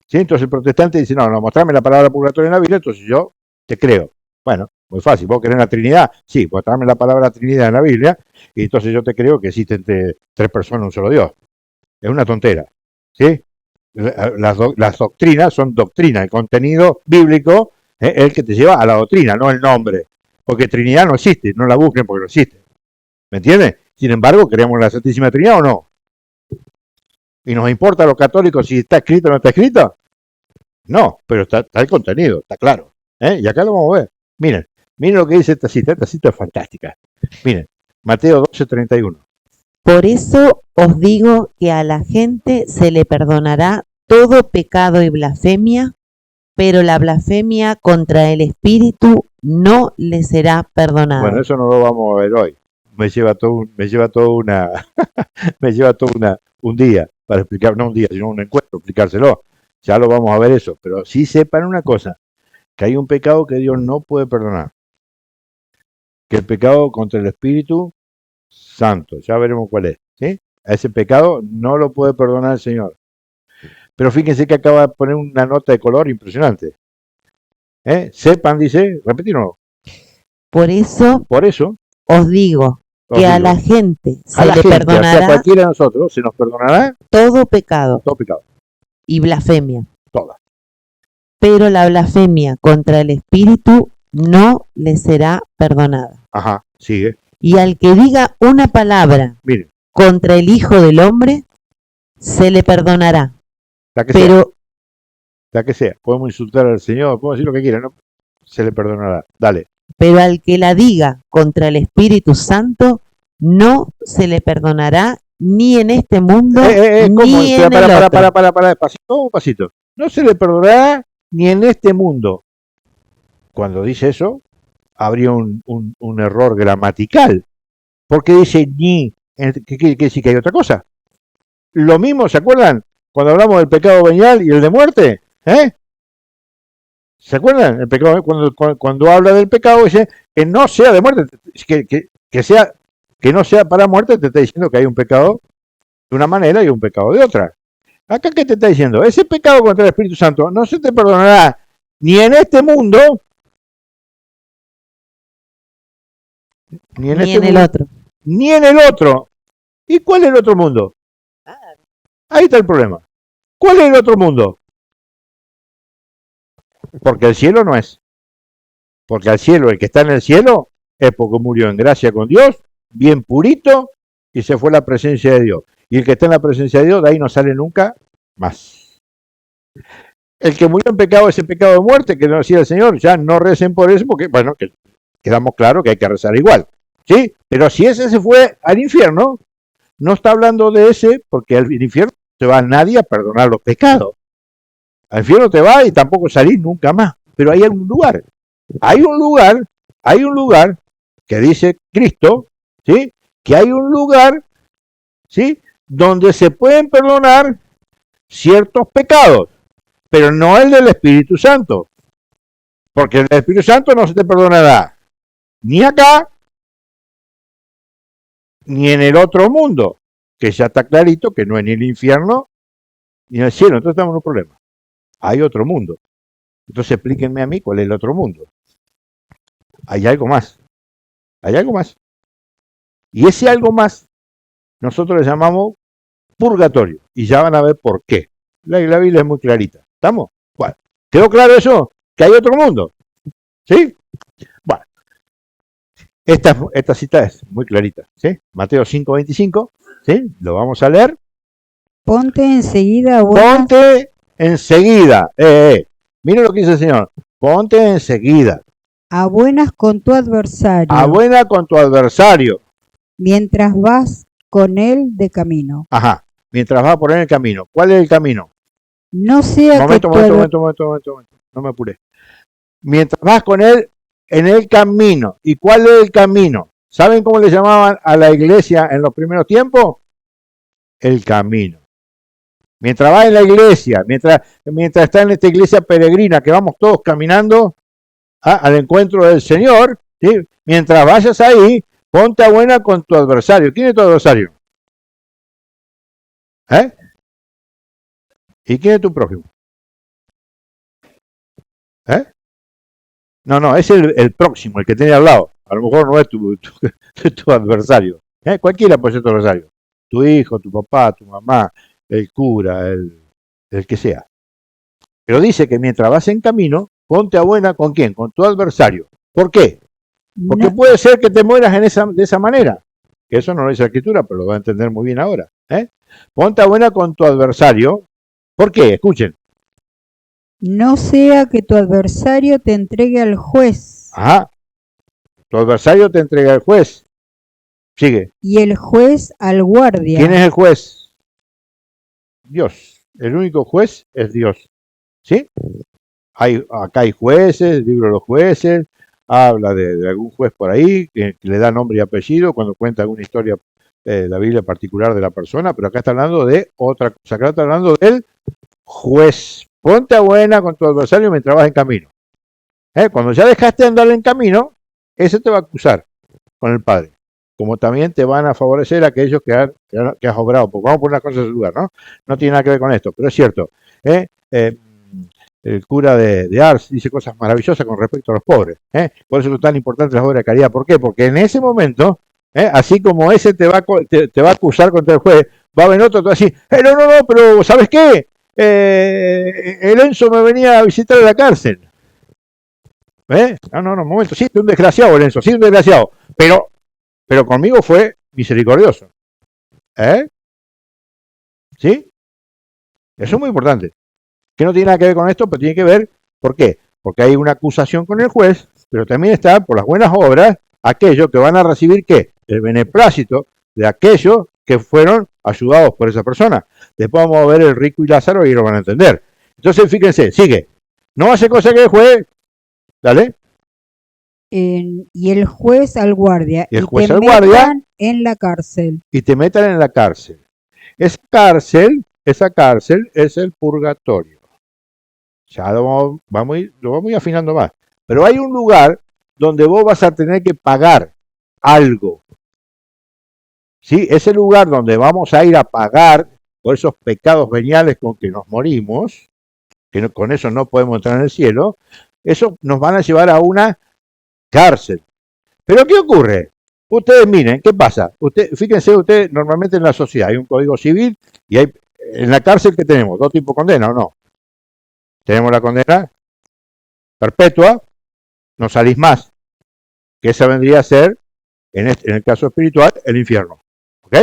[SPEAKER 1] ¿Sí? Entonces el protestante dice, no, mostrame la palabra purgatorio en la Biblia, entonces yo te creo. Bueno, muy fácil, ¿vos querés la Trinidad? Sí, mostrame la palabra Trinidad en la Biblia, y entonces yo te creo que existen tres personas, un solo Dios. Es una tontera, ¿sí? Las doctrinas son doctrinas, el contenido bíblico es el que te lleva a la doctrina, no el nombre. Porque Trinidad no existe, no la busquen porque no existe. ¿Me entiendes? Sin embargo, ¿creemos en la Santísima Trinidad o no? ¿Y nos importa a los católicos si está escrito o no está escrito? No, pero está el contenido, está claro. Y acá lo vamos a ver. Miren lo que dice esta cita es fantástica. Miren, Mateo 12:31.
[SPEAKER 2] Por eso os digo que a la gente se le perdonará todo pecado y blasfemia, pero la blasfemia contra el Espíritu no le será perdonada.
[SPEAKER 1] Bueno, eso no lo vamos a ver hoy. Me lleva todo un día para explicar, no un día, sino un encuentro, explicárselo. Ya lo vamos a ver eso, pero sí sepan una cosa, que hay un pecado que Dios no puede perdonar. Que el pecado contra el Espíritu Santo, ya veremos cuál es, ¿sí? A ese pecado no lo puede perdonar el Señor. Pero fíjense que acaba de poner una nota de color impresionante. Sepan, dice, repetirlo.
[SPEAKER 2] Por eso os digo que a la gente se le perdonará,
[SPEAKER 1] o sea, cualquiera de nosotros se nos perdonará
[SPEAKER 2] todo pecado y blasfemia.
[SPEAKER 1] Todas.
[SPEAKER 2] Pero la blasfemia contra el Espíritu no le será perdonada.
[SPEAKER 1] Ajá, sigue.
[SPEAKER 2] Y al que diga una palabra contra el Hijo del Hombre, se le perdonará.
[SPEAKER 1] La que sea. Podemos insultar al Señor, podemos decir lo que quiera, ¿no? Se le perdonará. Dale.
[SPEAKER 2] Pero al que la diga contra el Espíritu Santo, no se le perdonará ni en este mundo, ni en el otro.
[SPEAKER 1] Para, pasito. No se le perdonará ni en este mundo. Cuando dice eso, habría un error gramatical. Porque dice ni, ¿qué quiere decir que hay otra cosa? Lo mismo, ¿se acuerdan? Cuando hablamos del pecado venial y el de muerte, ¿se acuerdan? El pecado, cuando habla del pecado, dice que no sea de muerte, que no sea para muerte, te está diciendo que hay un pecado de una manera y un pecado de otra. Acá, ¿qué te está diciendo? Ese pecado contra el Espíritu Santo no se te perdonará ni en este mundo, ni en el otro. Ni en el otro. ¿Y cuál es el otro mundo? Ahí está el problema. ¿Cuál es el otro mundo? Porque el cielo no es. Porque al cielo, el que está en el cielo, es porque murió en gracia con Dios, bien purito, y se fue a la presencia de Dios. Y el que está en la presencia de Dios, de ahí no sale nunca más. El que murió en pecado, ese pecado de muerte, que no decía el Señor, ya no recen por eso, porque, bueno, que quedamos claros que hay que rezar igual. ¿Sí? Pero si ese se fue al infierno, no está hablando de ese, porque al infierno no te va nadie a perdonar los pecados. Al infierno te va y tampoco salís nunca más. Pero hay un lugar. Hay un lugar que dice Cristo, ¿sí? Que hay un lugar, ¿sí? Donde se pueden perdonar ciertos pecados. pero no el del Espíritu Santo, porque el Espíritu Santo no se te perdonará ni acá, ni en el otro mundo, que ya está clarito que no es ni el infierno ni el cielo. Entonces estamos en un problema. Hay otro mundo. Entonces explíquenme a mí cuál es el otro mundo. Hay algo más. Hay algo más. Y ese algo más nosotros le llamamos purgatorio. Y ya van a ver por qué. La Biblia es muy clarita. ¿Estamos? Bueno, ¿quedó claro eso? Que hay otro mundo. ¿Sí? Bueno, esta cita es muy clarita. ¿Sí? Mateo 5:25. ¿Sí? Lo vamos a leer.
[SPEAKER 3] Ponte enseguida buenas,
[SPEAKER 1] Ponte enseguida. Miren lo que dice el Señor. Ponte enseguida.
[SPEAKER 3] a buenas con tu adversario,
[SPEAKER 1] A buena con tu adversario.
[SPEAKER 3] mientras vas con él de camino.
[SPEAKER 1] Ajá. Mientras vas por en el camino. ¿Cuál es el camino?
[SPEAKER 3] No sea
[SPEAKER 1] Momento. No me apuré. Mientras vas con él en el camino. ¿Y cuál es el camino? ¿Saben cómo le llamaban a la iglesia en los primeros tiempos? El camino. Mientras vas en la iglesia, mientras está en esta iglesia peregrina que vamos todos caminando al encuentro del Señor, ¿sí? Mientras vayas ahí, ponte a buena con tu adversario. ¿Quién es tu adversario? ¿Y quién es tu prójimo? No, es el próximo, el que tiene al lado. A lo mejor no es tu adversario. Cualquiera puede ser tu adversario. Tu hijo, tu papá, tu mamá, el cura, el que sea. Pero dice que mientras vas en camino, ponte a buena ¿con quién? Con tu adversario. ¿Por qué? Porque
[SPEAKER 3] No,
[SPEAKER 1] puede ser que te mueras de esa manera. Que eso no lo dice la Escritura, pero lo va a entender muy bien ahora. Ponte a buena con tu adversario. ¿Por qué? Escuchen.
[SPEAKER 3] no sea que tu adversario te entregue al juez,
[SPEAKER 1] Ajá. Tu adversario te entrega al juez. Sigue.
[SPEAKER 3] y el juez al guardia.
[SPEAKER 1] ¿Quién es el juez? Dios. El único juez es Dios. ¿Sí? Acá hay jueces, el libro de los jueces, habla de algún juez por ahí que le da nombre y apellido cuando cuenta alguna historia de la Biblia particular de la persona, pero acá está hablando de otra cosa. Acá está hablando del juez. Ponte a buena con tu adversario mientras vas en camino. Cuando ya dejaste de andar en camino, ese te va a acusar con el Padre. Como también te van a favorecer aquellos que has obrado. Porque vamos a poner las cosas en su lugar, ¿no? No tiene nada que ver con esto, pero es cierto. El cura de Ars dice cosas maravillosas con respecto a los pobres. Por eso son tan importantes las obras de caridad. ¿Por qué? Porque en ese momento, así como ese te va a acusar contra el juez, va a venir otro y te va a decir, no, pero ¿sabes qué? El Enzo me venía a visitar a la cárcel. No, un momento. Sí, un desgraciado el Enzo, sí, un desgraciado. Pero conmigo fue misericordioso. ¿Sí? Eso es muy importante. Que no tiene nada que ver con esto, pero tiene que ver, ¿por qué? Porque hay una acusación con el juez, pero también está, por las buenas obras, aquellos que van a recibir, ¿qué? El beneplácito de aquellos que fueron ayudados por esa persona. Después vamos a ver el rico y Lázaro y lo van a entender. Entonces, fíjense, sigue. No hace cosa que el juez, dale.
[SPEAKER 3] Y el juez al guardia.
[SPEAKER 1] Y el juez
[SPEAKER 3] te
[SPEAKER 1] al guardia.
[SPEAKER 3] metan en la cárcel.
[SPEAKER 1] Y te metan en la cárcel. Esa cárcel es el purgatorio. Ya lo vamos a ir afinando más. Pero hay un lugar donde vos vas a tener que pagar algo. ¿Sí? Ese lugar donde vamos a ir a pagar por esos pecados veniales con que nos morimos, que con eso no podemos entrar en el cielo, eso nos van a llevar a una cárcel. ¿Pero qué ocurre? Ustedes miren, ¿qué pasa? Fíjense ustedes, normalmente en la sociedad hay un código civil y hay en la cárcel que tenemos, dos tipos de condena, ¿o no? Tenemos la condena perpetua, no salís más, que esa vendría a ser, en el caso espiritual, el infierno. ¿Ok?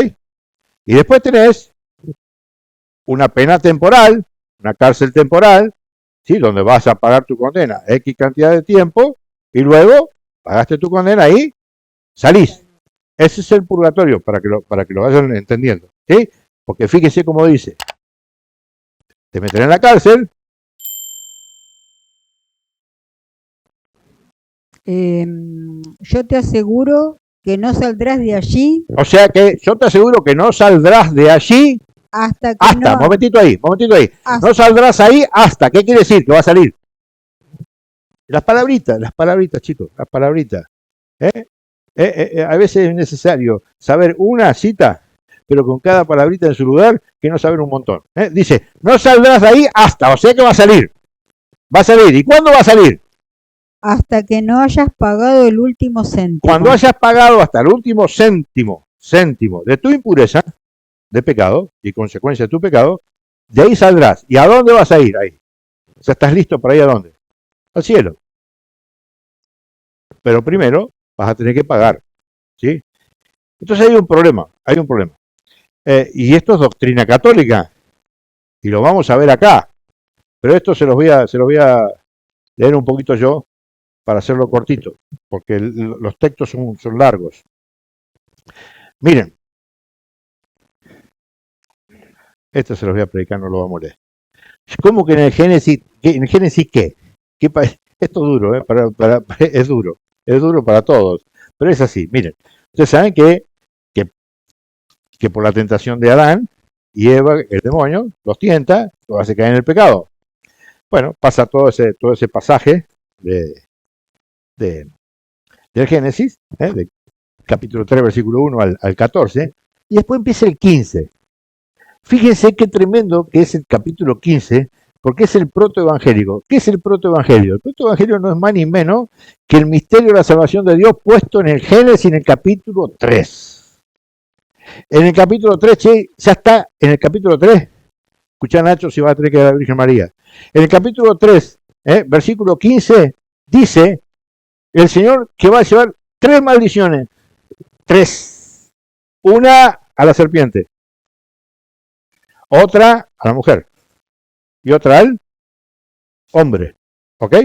[SPEAKER 1] Y después tenés una pena temporal, una cárcel temporal, ¿sí? Donde vas a pagar tu condena X cantidad de tiempo y luego pagaste tu condena y salís. Ese es el purgatorio, para que lo vayan entendiendo. ¿Sí? Porque fíjese cómo dice. Te meten en la cárcel.
[SPEAKER 3] Yo te aseguro que no saldrás de allí
[SPEAKER 1] O sea que yo te aseguro que no saldrás de allí
[SPEAKER 3] Hasta que
[SPEAKER 1] Hasta,
[SPEAKER 3] no,
[SPEAKER 1] momentito ahí.
[SPEAKER 3] hasta-
[SPEAKER 1] No saldrás ahí hasta. ¿Qué quiere decir? Que va a salir. Las palabritas, chicos, las palabritas. ¿eh? A veces es necesario saber una cita, pero con cada palabrita en su lugar, que no saber un montón. Dice, no saldrás de ahí hasta, o sea que va a salir. Va a salir. ¿Y cuándo va a salir?
[SPEAKER 3] hasta que no hayas pagado el último céntimo.
[SPEAKER 1] Cuando hayas pagado hasta el último céntimo de tu impureza, de pecado, y consecuencia de tu pecado, de ahí saldrás. ¿Y a dónde vas a ir? Ahí. O sea, ¿estás listo para ir a dónde? Al cielo. Pero primero vas a tener que pagar. ¿Sí? Entonces hay un problema. Y esto es doctrina católica. Y lo vamos a ver acá. Pero esto se los voy a leer un poquito yo para hacerlo cortito, porque los textos son largos. Miren, esto se los voy a predicar, no lo vamos a leer. ¿Cómo que en el Génesis qué? Esto es duro, es duro para todos, pero es así. Miren, ustedes saben que por la tentación de Adán y Eva, el demonio, los tienta, los hace caer en el pecado. Bueno, pasa todo ese pasaje del Génesis, del capítulo 3, versículo 1 al 14, y después empieza el 15. Fíjense qué tremendo que es el capítulo 15, porque es el protoevangélico. ¿Qué es el protoevangelio? El protoevangelio no es más ni menos que el misterio de la salvación de Dios puesto en el Génesis en el capítulo 3. En el capítulo 3, ya está en el capítulo 3. Escuchá, Nacho, si va a tener que dar a la Virgen María. En el capítulo 3, versículo 15, dice el Señor que va a llevar 3 maldiciones. 3. Una a la serpiente, otra a la mujer y otra al hombre. ¿Ok?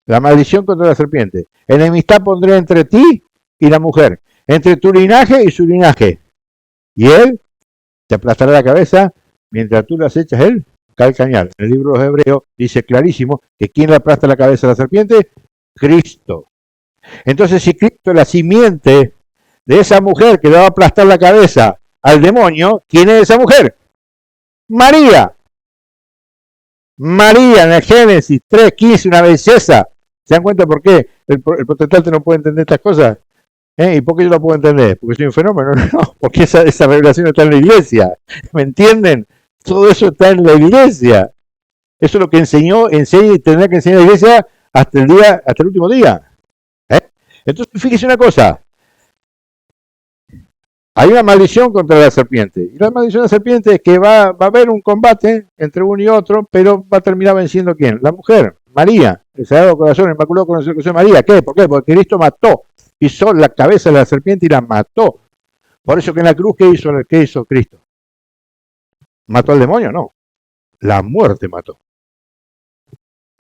[SPEAKER 1] La maldición contra la serpiente. Enemistad pondré entre ti y la mujer, entre tu linaje y su linaje. Y él te aplastará la cabeza mientras tú le acechas el calcañar. En el libro de los Hebreos dice clarísimo que ¿quién le aplasta la cabeza a la serpiente? Cristo. Entonces, si Cristo es la simiente de esa mujer que le va a aplastar la cabeza al demonio, ¿quién es esa mujer? María. María en el Génesis 3:15, una belleza. ¿Se dan cuenta por qué el protestante no puede entender estas cosas? ¿Y por qué yo lo puedo entender? ¿Porque soy un fenómeno? No, porque esa revelación está en la iglesia. ¿Me entienden? Todo eso está en la iglesia. Eso es lo que enseña y tendrá que enseñar la iglesia hasta el último día. Entonces, fíjese una cosa. Hay una maldición contra la serpiente. Y la maldición de la serpiente es que va a haber un combate entre uno y otro, pero va a terminar venciendo ¿quién? La mujer, María, el Sagrado Corazón, el Inmaculado Corazón de María. ¿Qué? ¿Por qué? Porque Cristo pisó la cabeza de la serpiente y la mató. Por eso que en la cruz, ¿qué hizo Cristo? ¿Mató al demonio? No. La muerte mató.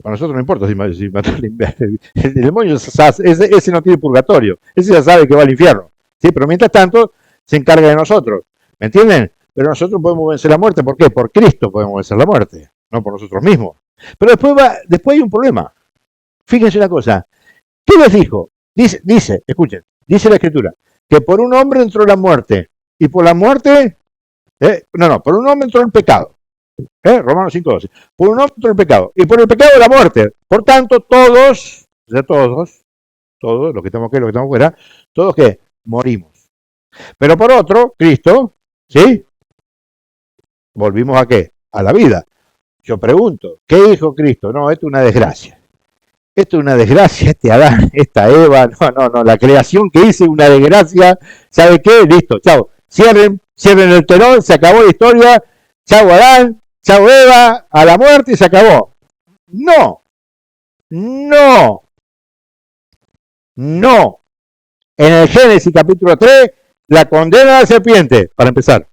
[SPEAKER 1] Para nosotros no importa si mató el demonio, ese no tiene purgatorio. Ese ya sabe que va al infierno. ¿Sí? Pero mientras tanto, se encarga de nosotros. ¿Me entienden? Pero nosotros podemos vencer la muerte. ¿Por qué? Por Cristo podemos vencer la muerte, no por nosotros mismos. Pero después hay un problema. Fíjense una cosa. ¿Qué les dijo? Dice, escuchen, dice la Escritura, que por un hombre entró la muerte. Y por la muerte, por un hombre entró el pecado. Romanos 5:12. Por un hombre entró el pecado. Y por el pecado la muerte. Por tanto, todos, los que estamos aquí, los que estamos fuera, todos que morimos. Pero por otro, Cristo, ¿sí? Volvimos a qué? A la vida. Yo pregunto, ¿qué dijo Cristo? No, esto es una desgracia. Esto es una desgracia, Adán, esta Eva, no, la creación que hice es una desgracia. ¿Sabe qué? Listo, chao. Cierren el telón, se acabó la historia. Chao Adán, chao Eva, a la muerte y se acabó. No. En el Génesis capítulo 3, la condena a la serpiente, para empezar.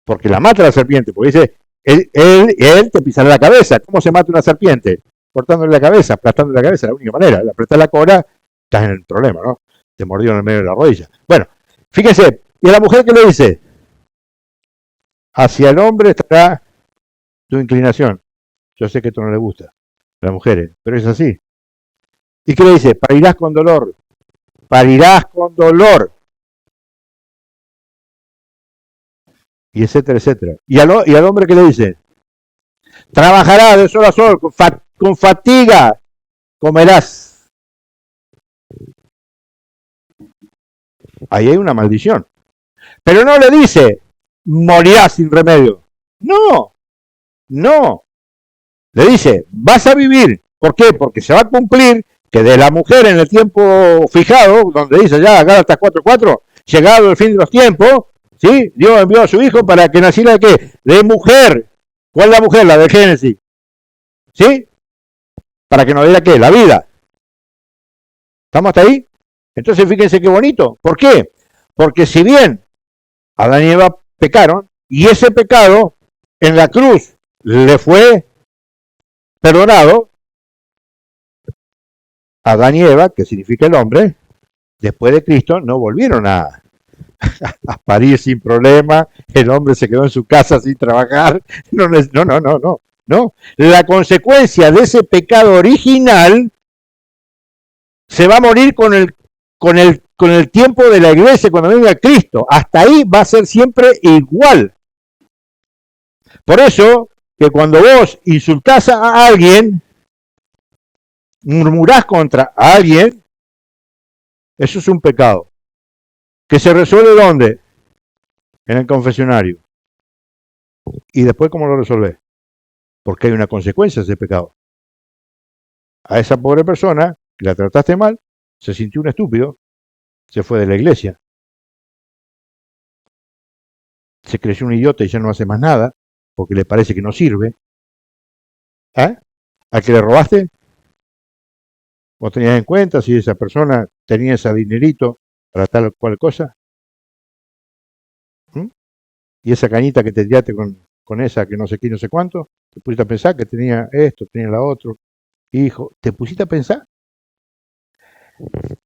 [SPEAKER 1] Porque la mata la serpiente, porque dice, él te pisará la cabeza. ¿Cómo se mata una serpiente? Cortándole la cabeza, aplastándole la cabeza, la única manera. Le apretas la cola, estás en el problema, ¿no? Te mordió en el medio de la rodilla. Bueno, fíjense, ¿y a la mujer qué le dice? Hacia el hombre estará tu inclinación. Yo sé que esto no le gusta a las mujeres, pero es así. ¿Y qué le dice? Parirás con dolor. Parirás con dolor. y etcétera, etcétera. Y al hombre, ¿qué le dice? Trabajará de sol a sol, con fatiga comerás. Ahí hay una maldición. Pero no le dice, morirás sin remedio. No, no. Le dice, vas a vivir. ¿Por qué? Porque se va a cumplir que de la mujer en el tiempo fijado, donde dice ya, Gálatas 4:4, llegado el fin de los tiempos, ¿sí? Dios envió a su hijo para que naciera de qué? De mujer. ¿Cuál es la mujer? La de Génesis. ¿Sí? Para que nos diera qué? La vida. ¿Estamos hasta ahí? Entonces fíjense qué bonito. ¿Por qué? Porque si bien Adán y Eva pecaron, y ese pecado en la cruz le fue perdonado, Adán y Eva, que significa el hombre, después de Cristo no volvieron a parir sin problema, el hombre se quedó en su casa sin trabajar. No. La consecuencia de ese pecado original se va a morir con el tiempo de la iglesia cuando venga Cristo. Hasta ahí va a ser siempre igual. Por eso, que cuando vos insultás a alguien, murmurás contra alguien, eso es un pecado. ¿Que se resuelve dónde? En el confesionario. ¿Y después cómo lo resolvés? Porque hay una consecuencia de ese pecado. A esa pobre persona que la trataste mal, se sintió un estúpido, se fue de la iglesia, se creyó un idiota y ya no hace más nada, porque le parece que no sirve. Al que le robaste, vos tenías en cuenta si esa persona tenía ese dinerito para tal o cual cosa. Y esa cañita que te tiraste con esa que no sé qué, no sé cuánto, te pusiste a pensar que tenía esto, tenía la otro. Hijo, ¿te pusiste a pensar?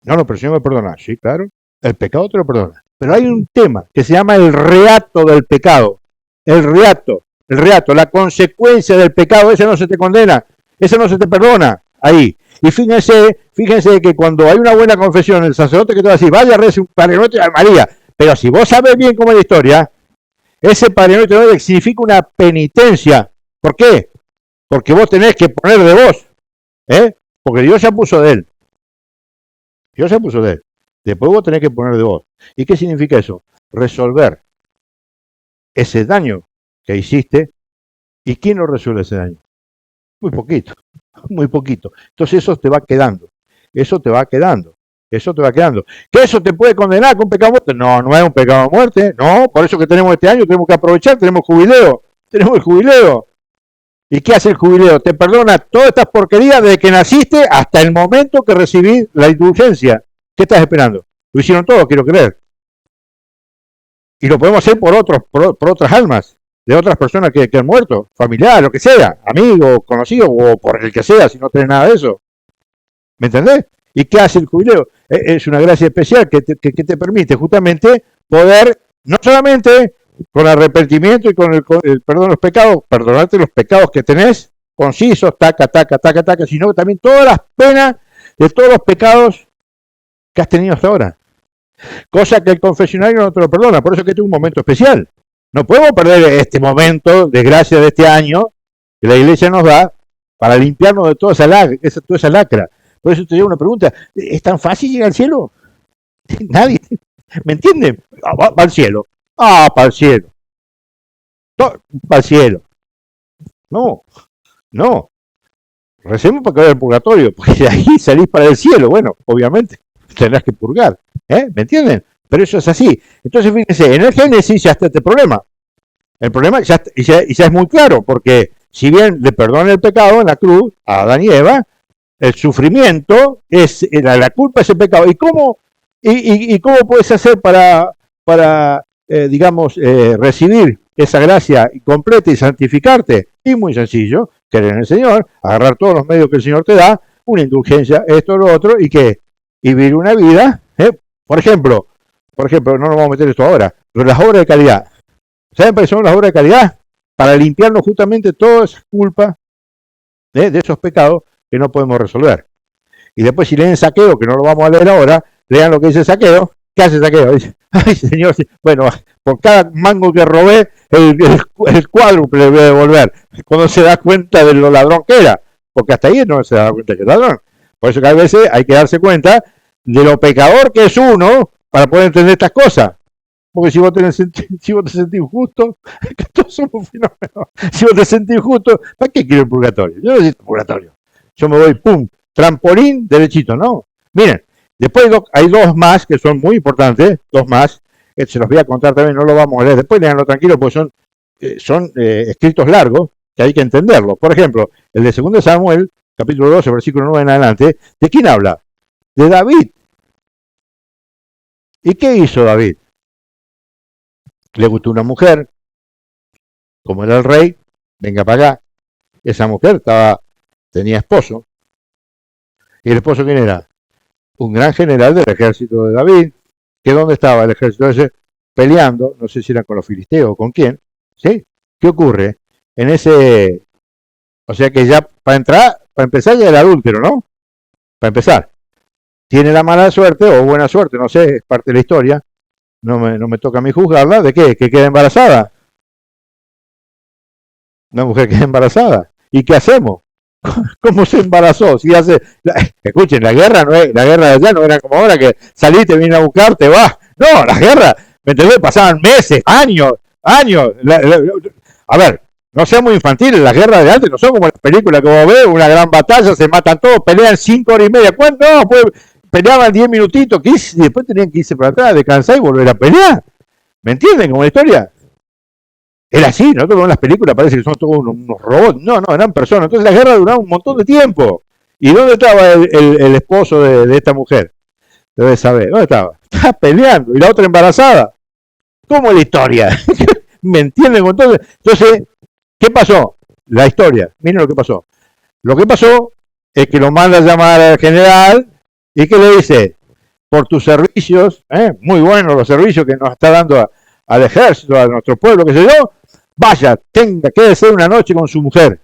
[SPEAKER 1] No, pero el Señor me perdona. Sí, claro, el pecado te lo perdona. Pero hay un tema que se llama el reato del pecado. El reato, la consecuencia del pecado, ese no se te condena, ese no se te perdona. Ahí. Y fíjense que cuando hay una buena confesión, el sacerdote que te va a decir, vaya, rece un Padre Nuestro a María. Pero si vos sabés bien cómo es la historia, ese Padre Nuestro significa una penitencia. ¿Por qué? Porque vos tenés que poner de vos. Porque Dios ya puso de él. Después vos tenés que poner de vos. ¿Y qué significa eso? Resolver ese daño que hiciste. ¿Y quién lo resuelve ese daño? Muy poquito. Entonces eso te va quedando. ¿Que eso te puede condenar con pecado de muerte? No es un pecado de muerte. No, por eso que tenemos este año, tenemos que aprovechar, tenemos el jubileo. ¿Y qué hace el jubileo? Te perdona todas estas porquerías desde que naciste hasta el momento que recibí la indulgencia. ¿Qué estás esperando? Lo hicieron todos, quiero creer. Y lo podemos hacer por otras almas, de otras personas que han muerto, familiar, lo que sea, amigo, conocido, o por el que sea, si no tenés nada de eso. ¿Me entendés? ¿Y qué hace el jubileo? Es una gracia especial que te permite justamente poder, no solamente con arrepentimiento y con el perdón de los pecados, perdonarte los pecados que tenés, concisos, taca, sino que también todas las penas de todos los pecados que has tenido hasta ahora. Cosa que el confesionario no te lo perdona, por eso que este es un momento especial. No podemos perder este momento de gracia de este año que la iglesia nos da para limpiarnos de toda esa lacra. Por eso te digo una pregunta, ¿es tan fácil llegar al cielo? Nadie, ¿me entienden? Va al cielo. Para el cielo. Para el cielo. No. Recemos para que vaya al purgatorio, porque de ahí salís para el cielo. Bueno, obviamente, tendrás que purgar. ¿Me entienden? Pero eso es así. Entonces, fíjense, en el Génesis ya está este problema. El problema ya es muy claro, porque si bien le perdonan el pecado en la cruz a Adán y Eva, el sufrimiento es la culpa es el pecado. ¿Y cómo puedes hacer para recibir esa gracia completa y santificarte? Y muy sencillo, creer en el Señor, agarrar todos los medios que el Señor te da, una indulgencia, esto, lo otro, y vivir una vida, por ejemplo, no nos vamos a meter esto ahora, pero las obras de caridad. ¿Saben cuáles son las obras de caridad? Para limpiarnos justamente toda esa culpa de esos pecados que no podemos resolver. Y después si leen Saqueo, que no lo vamos a leer ahora, lean lo que dice Saqueo. ¿Qué hace Saqueo? Dice, ay Señor, bueno, por cada mango que robé, el cuádruple le voy a devolver. Cuando se da cuenta de lo ladrón que era, porque hasta ahí no se da cuenta que es ladrón. Por eso que a veces hay que darse cuenta de lo pecador que es uno para poder entender estas cosas. Porque si vos te sentís justo, que todos somos fenómenos. Si vos te sentís justo, ¿para qué quiero el purgatorio? Yo no necesito purgatorio. Yo me voy, pum, trampolín, derechito, ¿no? Miren, después hay dos más que son muy importantes, dos más, que se los voy a contar también, no lo vamos a leer, después léanlo tranquilo, porque son escritos largos, que hay que entenderlos. Por ejemplo, el de 2 Samuel, capítulo 12, versículo 9 en adelante, ¿de quién habla? De David. ¿Y qué hizo David? Le gustó una mujer, como era el rey, venga para acá. Esa mujer tenía esposo. ¿Y el esposo quién era? Un gran general del ejército de David. ¿Que dónde estaba el ejército ese? Peleando, no sé si era con los filisteos o con quién. ¿Sí? ¿Qué ocurre? En ese... O sea que ya para empezar ya era adúltero, ¿no? Para empezar. Tiene la mala suerte o buena suerte, no sé, es parte de la historia. No me toca a mí juzgarla. ¿De qué? ¿Que queda embarazada? Una mujer queda embarazada. ¿Y qué hacemos? ¿Cómo se embarazó? Si escuchen, la guerra de allá no era como ahora que saliste, viene a buscarte, vas. No, la guerra, ¿me entendés? Pasaban meses, años. A ver, no seamos infantiles, las guerras de antes no son como las películas que vos ves, una gran batalla, se matan todos, pelean 5 horas y media. ¿Cuánto? No, pues peleaban 10 minutitos, y después tenían que irse para atrás, descansar y volver a pelear. ¿Me entienden? Como la historia. Era así, nosotros en las películas parece que son todos unos robots. No, eran personas. Entonces la guerra duraba un montón de tiempo. ¿Y dónde estaba el esposo de esta mujer? Debes saber, ¿dónde estaba? Estaba peleando. ¿Y la otra embarazada? ¿Cómo es la historia? ¿Me entienden? Entonces, ¿qué pasó? La historia. Miren lo que pasó. Lo que pasó es que lo manda a llamar al general y que le dice, por tus servicios, muy buenos los servicios que nos está dando al ejército, a nuestro pueblo, qué sé yo, vaya, quédese una noche con su mujer.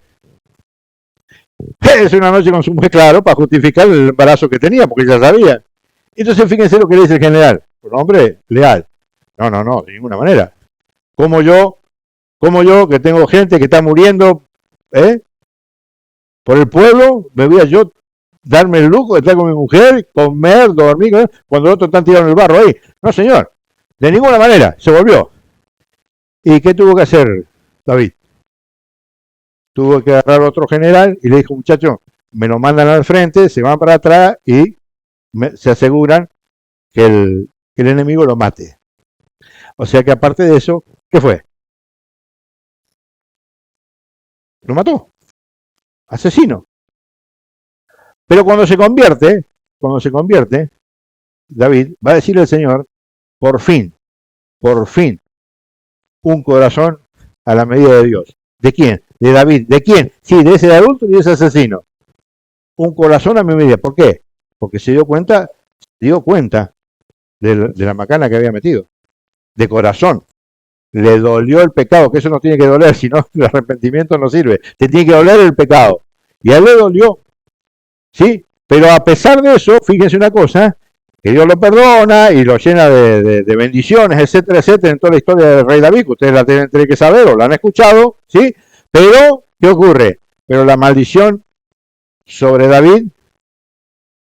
[SPEAKER 1] Quédese una noche con su mujer, claro, para justificar el embarazo que tenía, porque ya sabía. Entonces, fíjense lo que le dice el general, un hombre leal. No, de ninguna manera. Como yo, que tengo gente que está muriendo, por el pueblo, me voy a yo darme el lujo de estar con mi mujer, comer, dormir, cuando los otros están tirados en el barro ahí. No, señor, de ninguna manera, se volvió. ¿Y qué tuvo que hacer David? Tuvo que agarrar a otro general y le dijo, muchacho, me lo mandan al frente, se van para atrás y se aseguran que el enemigo lo mate. O sea que aparte de eso, ¿qué fue? Lo mató. Asesino. Pero cuando se convierte, David va a decirle al Señor, por fin, un corazón a la medida de Dios. ¿De quién? De David. ¿De quién? Sí, de ese adulto y de ese asesino. Un corazón a mi medida. ¿Por qué? Porque se dio cuenta de la macana que había metido. De corazón. Le dolió el pecado, que eso no tiene que doler, si no, el arrepentimiento no sirve. Te tiene que doler el pecado. Y a él le dolió. ¿Sí? Pero a pesar de eso, fíjense una cosa, que Dios lo perdona y lo llena de bendiciones, etcétera, etcétera, en toda la historia del rey David, que ustedes la tienen que saber o la han escuchado, ¿sí? Pero, ¿qué ocurre? Pero la maldición sobre David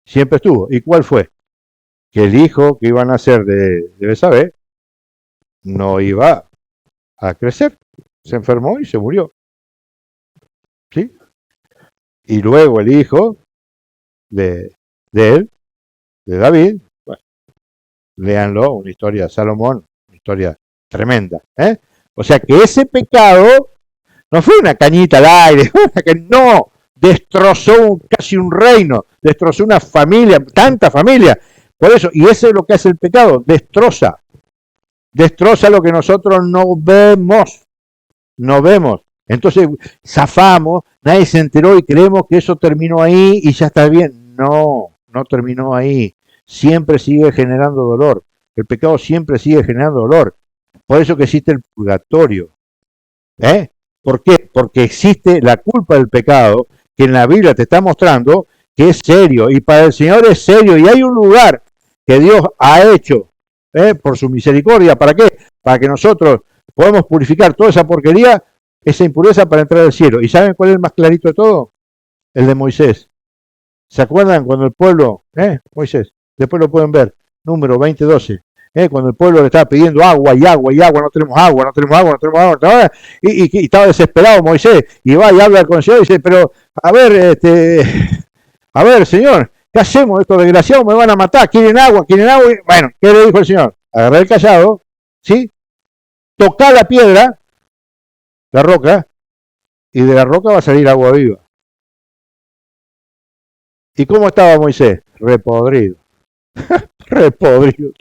[SPEAKER 1] siempre estuvo. ¿Y cuál fue? Que el hijo que iban a nacer de Betsabé no iba a crecer. Se enfermó y se murió. ¿Sí? Y luego el hijo de él, de David, bueno, léanlo, una historia de Salomón, una historia tremenda. O sea que ese pecado no fue una cañita al aire, no, destrozó casi un reino, destrozó una familia, tanta familia. Por eso, y eso es lo que hace el pecado, destroza lo que nosotros no vemos. Entonces zafamos, nadie se enteró y creemos que eso terminó ahí y ya está bien. No terminó ahí. Siempre sigue generando dolor. El pecado siempre sigue generando dolor. Por eso que existe el purgatorio. ¿Por qué? Porque existe la culpa del pecado que en la Biblia te está mostrando que es serio. Y para el Señor es serio. Y hay un lugar que Dios ha hecho por su misericordia. ¿Para qué? para que nosotros podamos purificar toda esa porquería, esa impureza para entrar al cielo. ¿Y saben cuál es el más clarito de todo? El de Moisés. ¿Se acuerdan cuando el pueblo, Moisés, después lo pueden ver, número 20:12, cuando el pueblo le estaba pidiendo agua y agua y agua, no tenemos agua, no tenemos agua, no tenemos agua, no tenemos agua, y estaba desesperado Moisés, y va y habla con el Señor y dice, pero, a ver, Señor, ¿qué hacemos? Estos desgraciados me van a matar, quieren agua, y, bueno, ¿qué le dijo el Señor? Agarrá el callado, ¿sí? Tocá la piedra, la roca, y de la roca va a salir agua viva. ¿Y cómo estaba Moisés? Repodrido. Repodrido.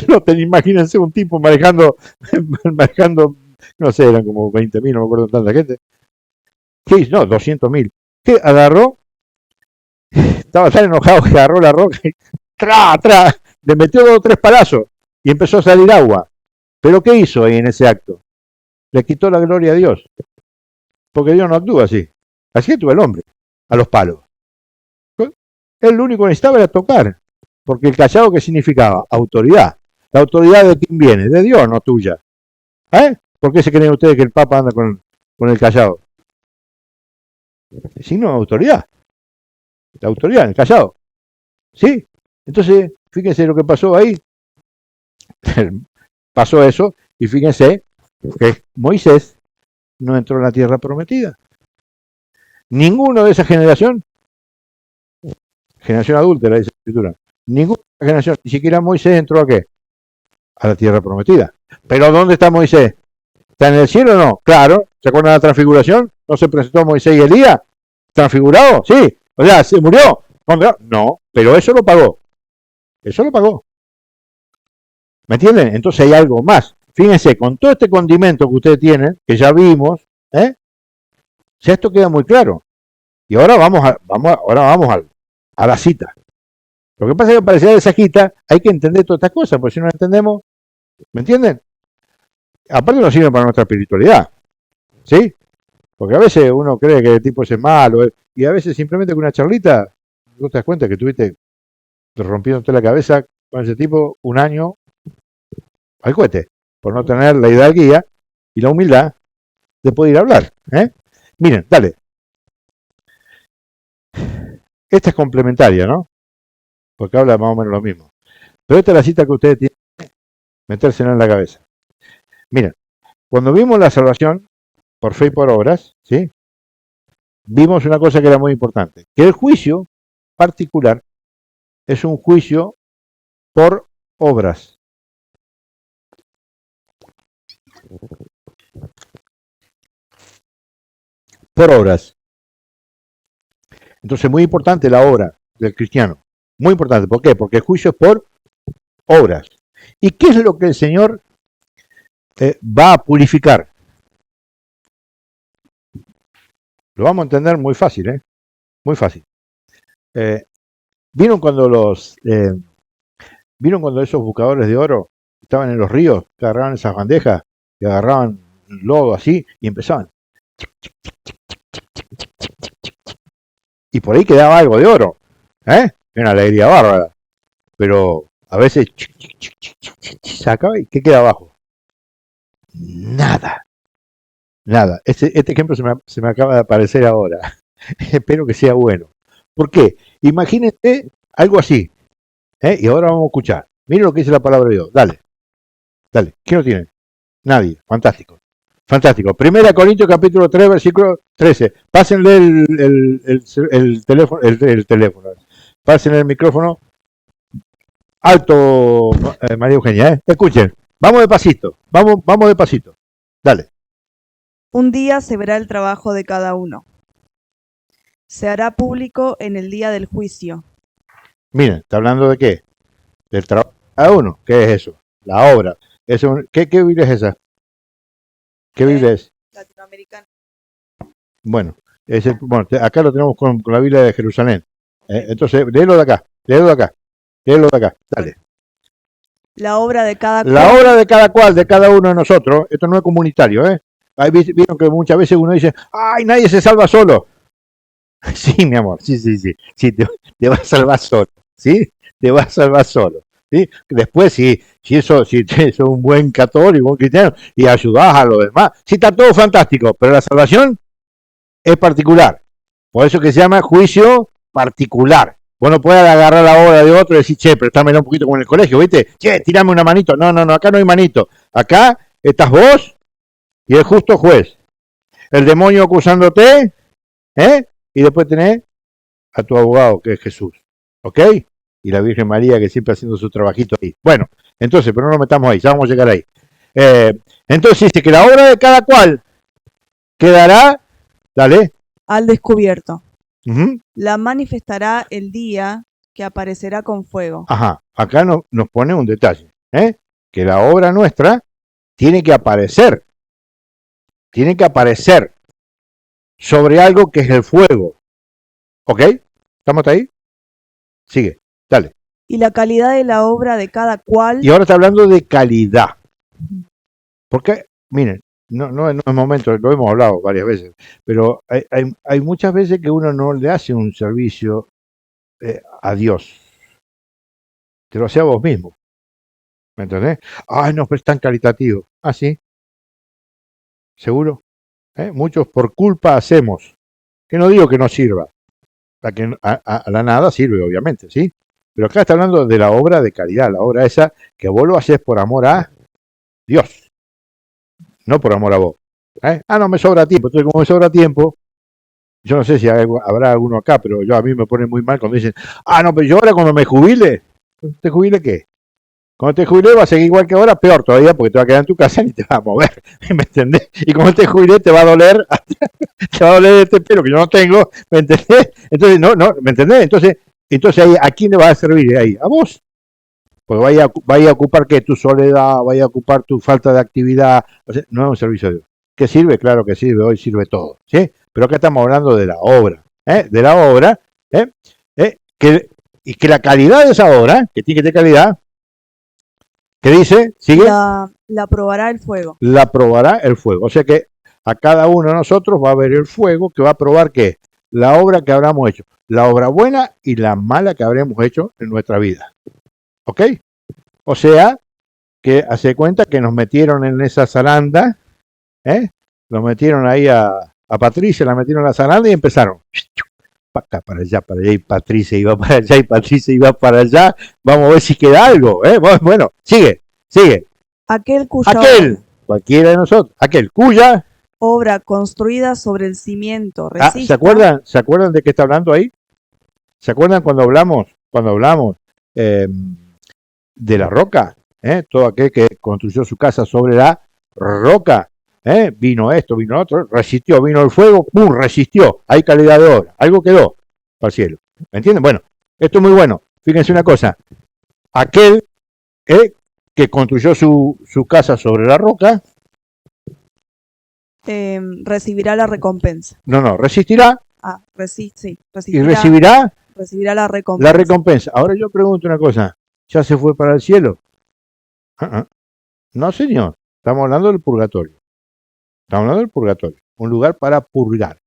[SPEAKER 1] No te imagínense un tipo manejando, no sé, eran como 20.000, no me acuerdo de tanta gente. Sí, no, 200.000. ¿Qué agarró? Estaba tan enojado que agarró la roca y le metió 2 o 3 palazos y empezó a salir agua. ¿Pero qué hizo ahí en ese acto? Le quitó la gloria a Dios. Porque Dios no actúa así. Así actúa el hombre, a los palos. Él lo único que necesitaba era tocar. Porque el callado, ¿qué significaba? Autoridad. ¿La autoridad de quién viene? De Dios, no tuya. ¿Por qué se creen ustedes que el Papa anda con el callado? Signo de autoridad. La autoridad, el callado. ¿Sí? Entonces, fíjense lo que pasó ahí. Pasó eso, y fíjense que Moisés no entró en la tierra prometida. Ninguno de esa generación adúltera, dice la Escritura, ninguna generación, ni siquiera Moisés entró a qué? A la tierra prometida. Pero ¿dónde está Moisés? ¿Está en el cielo o no? Claro, ¿se acuerdan de la transfiguración? ¿No se presentó Moisés y Elías? ¿Transfigurado? Sí. O sea, ¿se murió? No, pero eso lo pagó. Eso lo pagó. ¿Me entienden? Entonces hay algo más. Fíjense, con todo este condimento que ustedes tienen, que ya vimos, si esto queda muy claro. Y ahora vamos a la cita. Lo que pasa es que para llegar a esa cita hay que entender todas estas cosas, porque si no las entendemos, ¿me entienden? Aparte nos sirve para nuestra espiritualidad, ¿sí? Porque a veces uno cree que el tipo es malo, y a veces simplemente con una charlita, no te das cuenta que estuviste rompiéndote la cabeza con ese tipo un año al cohete, por no tener la hidalguía y la humildad de poder ir a hablar. Miren, dale. Esta es complementaria, ¿no? Porque habla más o menos lo mismo. Pero esta es la cita que ustedes tienen que metérsela en la cabeza. Miren, cuando vimos la salvación por fe y por obras, ¿sí? Vimos una cosa que era muy importante, que el juicio particular es un juicio por obras. Por obras. Entonces, muy importante la obra del cristiano. Muy importante. ¿Por qué? Porque el juicio es por obras. ¿Y qué es lo que el Señor va a purificar? Lo vamos a entender muy fácil, muy fácil. ¿Vieron cuando esos buscadores de oro estaban en los ríos, que agarraban esas bandejas y agarraban lodo así y empezaban? Y por ahí quedaba algo de oro, una alegría bárbara. Pero a veces sacaba y ¿qué queda abajo? Nada. Este ejemplo se me acaba de aparecer ahora. Espero que sea bueno. ¿Por qué? Imagínense algo así. Y ahora vamos a escuchar. Miren lo que dice la palabra de Dios. Dale. ¿Quién lo tiene? Nadie. Fantástico. 1 Corintios capítulo 3, versículo 13. Pásenle el teléfono. Pásenle el micrófono. Alto, María Eugenia. Escuchen. Vamos despacito. Vamos despacito. Dale.
[SPEAKER 4] Un día se verá el trabajo de cada uno. Se hará público en el día del juicio.
[SPEAKER 1] Miren, ¿está hablando de qué? Del trabajo de cada uno. ¿Qué es eso? La obra. ¿Qué Biblia es esa? ¿Qué Biblia es?
[SPEAKER 4] Latinoamericana.
[SPEAKER 1] Bueno, acá lo tenemos con la Biblia de Jerusalén. Entonces, léelo de acá. Dale.
[SPEAKER 4] La obra de cada cual.
[SPEAKER 1] La obra de cada cual, de cada uno de nosotros. Esto no es comunitario, Ahí vieron que muchas veces uno dice, ¡ay, nadie se salva solo! Sí, mi amor, sí. Te va a salvar solo, ¿sí? Te va a salvar solo. ¿sí? Después, si sos un buen católico, un cristiano, y ayudás a los demás, sí, está todo fantástico, pero la salvación es particular. Por eso que se llama juicio particular. Vos no podés agarrar la obra de otro y decir, che, préstamela un poquito como en el colegio, ¿viste? Che, tirame una manito. No, acá no hay manito. Acá estás vos y el justo juez. El demonio acusándote, y después tenés a tu abogado, que es Jesús. ¿Ok? Y la Virgen María, que siempre haciendo su trabajito ahí. Bueno, entonces, pero no nos metamos ahí, ya vamos a llegar ahí. Entonces dice que la obra de cada cual quedará, dale.
[SPEAKER 4] Al descubierto.
[SPEAKER 1] Uh-huh.
[SPEAKER 4] La manifestará el día que aparecerá con fuego.
[SPEAKER 1] Ajá, acá nos pone un detalle, que la obra nuestra tiene que aparecer sobre algo que es el fuego. ¿Ok? ¿Estamos ahí? Sigue, dale.
[SPEAKER 4] Y la calidad de la obra de cada cual.
[SPEAKER 1] Y ahora está hablando de calidad. Porque, miren, no es momento, lo hemos hablado varias veces, pero hay muchas veces que uno no le hace un servicio a Dios. Te lo hace a vos mismo. ¿Me entendés? Ay, no, pero es tan caritativo. Ah, sí. ¿Seguro? Muchos por culpa hacemos. Que no digo que no sirva. A la nada sirve, obviamente, ¿sí? Pero acá está hablando de la obra de caridad, la obra esa que vos lo haces por amor a Dios. No por amor a vos. No, me sobra tiempo. Entonces, como me sobra tiempo, yo no sé si habrá alguno acá, pero a mí me pone muy mal cuando dicen, no, pero yo ahora cuando me jubile, ¿te jubile qué? Cuando te jubilé va a seguir igual que ahora, peor todavía, porque te va a quedar en tu casa y te va a mover, ¿me entendés? Y cuando te jubilé te va a doler este pelo que yo no tengo, ¿me entendés? Entonces, no, ¿me entendés? Entonces ahí, ¿a quién le va a servir ahí? A vos. Pues vaya a ocupar que tu soledad, vaya a ocupar tu falta de actividad, o sea, no es un servicio de Dios. ¿Qué sirve? Claro que sirve, hoy sirve todo, ¿sí? Pero acá estamos hablando de la obra, de la obra, y que la calidad de esa obra, que tiene que tener calidad, ¿qué dice? ¿Sigue?
[SPEAKER 4] La probará el fuego.
[SPEAKER 1] La probará el fuego. O sea que a cada uno de nosotros va a haber el fuego que va a probar ¿qué? La obra que habremos hecho. La obra buena y la mala que habremos hecho en nuestra vida. ¿Ok? O sea, que hace cuenta que nos metieron en esa zaranda, nos metieron ahí a Patricia, la metieron en la zaranda y empezaron. Para allá, y Patricia iba para allá, y Patricia iba para allá. Vamos a ver si queda algo. Bueno, sigue.
[SPEAKER 4] Aquel cuya
[SPEAKER 1] cualquiera de nosotros, aquel cuya
[SPEAKER 4] obra construida sobre el cimiento resista.
[SPEAKER 1] ¿Se acuerdan de qué está hablando ahí? ¿Se acuerdan cuando hablamos de la roca? Todo aquel que construyó su casa sobre la roca, vino esto, vino otro, resistió, vino el fuego, ¡pum!, resistió, hay calidad de obra, algo quedó para el cielo, ¿me entienden? Bueno, esto es muy bueno, fíjense una cosa, aquel que construyó su casa sobre la roca,
[SPEAKER 4] recibirá la recompensa.
[SPEAKER 1] No, resistirá.
[SPEAKER 4] Resistirá.
[SPEAKER 1] Y recibirá
[SPEAKER 4] la recompensa.
[SPEAKER 1] La recompensa. Ahora yo pregunto una cosa, ¿ya se fue para el cielo? No, señor, estamos hablando del purgatorio. Un lugar para purgar.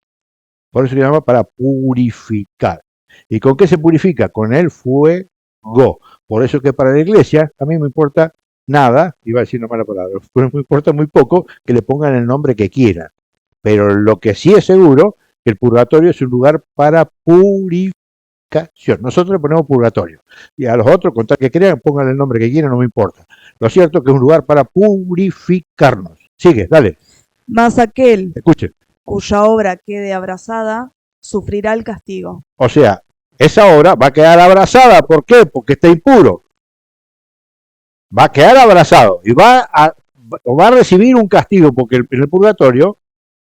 [SPEAKER 1] Por eso se llama para purificar. ¿Y con qué se purifica? Con el fuego. Por eso que para la iglesia, a mí me importa nada, iba a decir una mala palabra, pero me importa muy poco que le pongan el nombre que quieran. Pero lo que sí es seguro, que el purgatorio es un lugar para purificación. Nosotros le ponemos purgatorio. Y a los otros, con tal que crean, pongan el nombre que quieran, no me importa. Lo cierto es que es un lugar para purificarnos. Sigue, dale.
[SPEAKER 4] Mas aquel
[SPEAKER 1] Escuchen.
[SPEAKER 4] cuya obra quede abrasada, sufrirá el castigo.
[SPEAKER 1] O sea, esa obra va a quedar abrasada. ¿Por qué? Porque está impuro. Va a quedar abrazado y va a recibir un castigo, porque en el purgatorio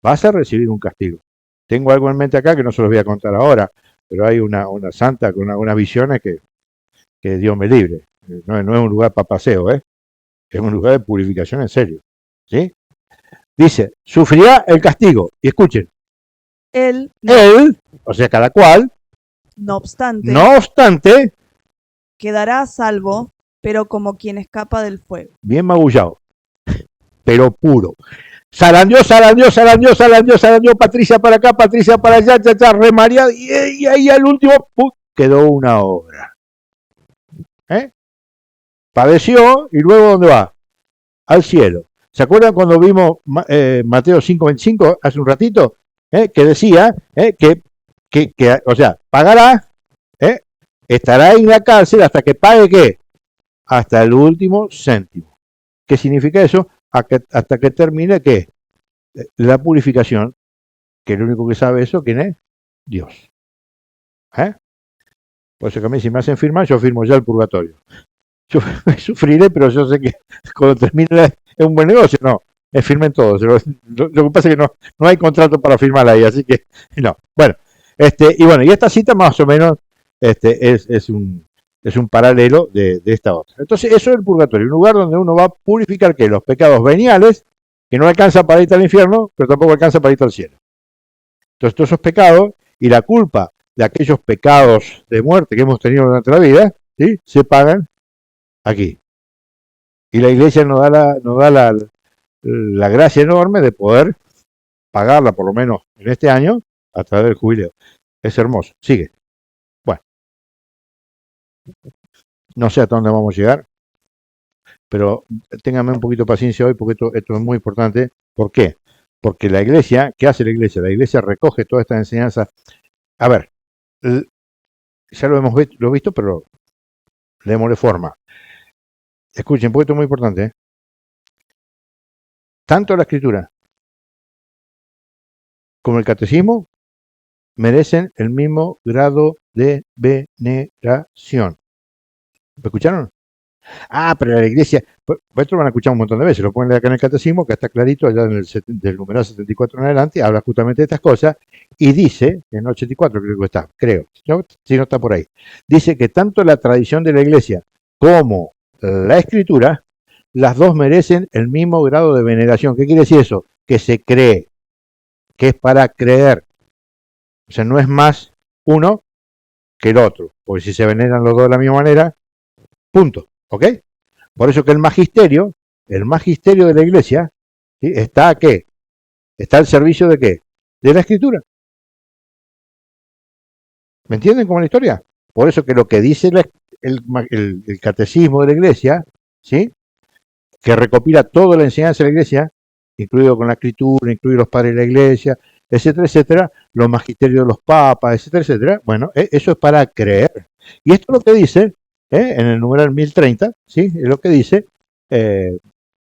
[SPEAKER 1] vas a recibir un castigo. Tengo algo en mente acá que no se los voy a contar ahora, pero hay una santa con unas visiones que Dios me libre. No es un lugar para paseo, es un lugar de purificación en serio. ¿Sí? Dice, sufrirá el castigo. Y escuchen, él, o sea, cada cual,
[SPEAKER 4] no
[SPEAKER 1] obstante,
[SPEAKER 4] quedará a salvo, pero como quien escapa del fuego.
[SPEAKER 1] Bien magullado, pero puro. Zarandeó, Patricia para acá, Patricia para allá, remareado, y ahí al último quedó una obra. padeció y luego ¿dónde va? Al cielo. ¿Se acuerdan cuando vimos Mateo 5:25 hace un ratito? Que decía o sea, pagará, estará en la cárcel hasta que pague ¿qué? Hasta el último céntimo. ¿Qué significa eso? Hasta que termine ¿qué? La purificación, que el único que sabe eso, ¿quién es? Dios. Por eso que a mí si me hacen firmar, yo firmo ya el purgatorio. Yo sufriré, pero yo sé que cuando termine es un buen negocio. No, firmen todos. Lo que pasa es que no hay contrato para firmar ahí, así que no. Bueno, y esta cita más o menos es un paralelo de esta otra. Entonces, eso es el purgatorio, un lugar donde uno va a purificar ¿qué? Los pecados veniales, que no alcanza para ir al infierno, pero tampoco alcanza para ir al cielo. Entonces, todos esos pecados y la culpa de aquellos pecados de muerte que hemos tenido durante la vida, ¿sí? Se pagan aquí. Y la iglesia nos da la gracia enorme de poder pagarla, por lo menos en este año, a través del jubileo. Es hermoso. Sigue. Bueno, no sé hasta dónde vamos a llegar, pero ténganme un poquito de paciencia hoy porque esto es muy importante. ¿Por qué? Porque la iglesia, ¿qué hace la iglesia? La iglesia recoge toda esta enseñanza. A ver, ya lo hemos visto, pero démosle forma. Escuchen, porque esto es muy importante. Tanto la escritura como el catecismo merecen el mismo grado de veneración. ¿Me escucharon? Ah, pero la iglesia, pues esto lo van a escuchar un montón de veces, lo ponen acá en el catecismo, que está clarito, allá en del numeral 74 en adelante, habla justamente de estas cosas, y dice, en el 84 creo que está, si no está por ahí, dice que tanto la tradición de la iglesia como la escritura, las dos merecen el mismo grado de veneración. ¿Qué quiere decir eso? Que se cree, que es para creer. O sea, no es más uno que el otro, porque si se veneran los dos de la misma manera, punto, ¿ok? Por eso que el magisterio de la iglesia, ¿sí? ¿Está a qué? Está al servicio de qué? De la escritura. ¿Me entienden cómo es la historia? Por eso que lo que dice el catecismo de la iglesia, ¿sí? Que recopila toda la enseñanza de la iglesia, incluido con la escritura, incluido los padres de la iglesia, etcétera, etcétera, los magisterios de los papas, etcétera, etcétera. Bueno, eso es para creer. Y esto es lo que dice, en el numeral 1030, ¿sí? Es lo que dice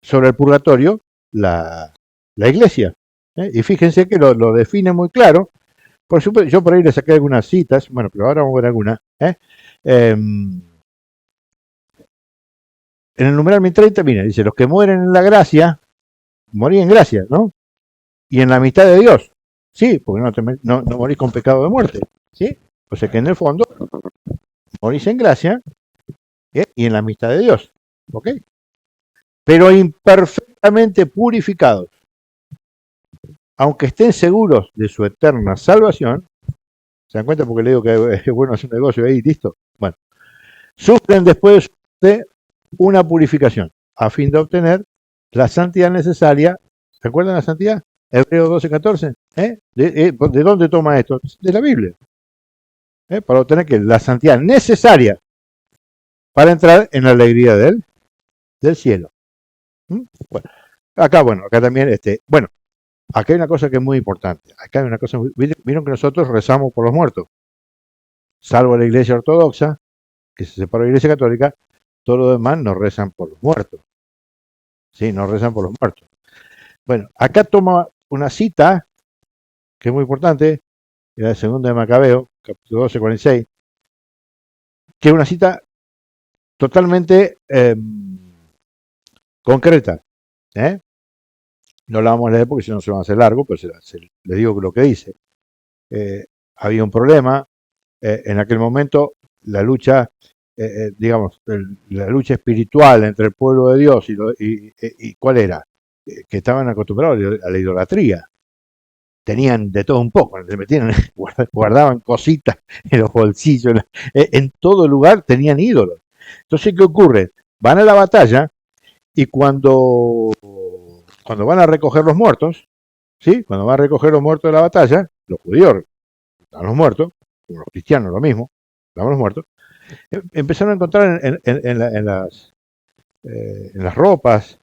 [SPEAKER 1] sobre el purgatorio la iglesia. Y fíjense que lo define muy claro. Por supuesto, yo por ahí le saqué algunas citas, bueno, pero ahora vamos a ver algunas. En el numeral 1030, mira, dice, los que mueren en la gracia, morí en gracia, ¿no? Y en la amistad de Dios. Sí, porque no morís con pecado de muerte, ¿sí? O sea que en el fondo, morís en gracia y en la amistad de Dios, ¿ok? Pero imperfectamente purificados, aunque estén seguros de su eterna salvación, ¿se dan cuenta? Porque le digo que es bueno hacer un negocio ahí, listo. Bueno, sufren después de una purificación, a fin de obtener la santidad necesaria. ¿Se acuerdan de la santidad? Hebreos 12:14. ¿De dónde toma esto? De la Biblia. Para obtener que la santidad necesaria para entrar en la alegría del cielo. Bueno, acá también, acá hay una cosa que es muy importante. Acá hay una cosa, vieron que nosotros rezamos por los muertos. Salvo la iglesia ortodoxa, que se separó de la iglesia católica, todos los demás nos rezan por los muertos. Sí, nos rezan por los muertos. Bueno, acá toma una cita que es muy importante, la segunda de Macabeo, capítulo 12:46, que es una cita totalmente concreta. No la vamos a leer porque si no se va a hacer largo, pero les digo lo que dice. Había un problema, en aquel momento la lucha, la lucha espiritual entre el pueblo de Dios y ¿cuál era? Que estaban acostumbrados a la idolatría. Tenían de todo un poco, guardaban cositas en los bolsillos, en todo lugar tenían ídolos. Entonces, ¿qué ocurre? Van a la batalla y cuando van a recoger los muertos, ¿sí? Cuando van a recoger los muertos de la batalla, los judíos estaban los muertos, como los cristianos lo mismo, estaban los muertos, empezaron a encontrar en en las ropas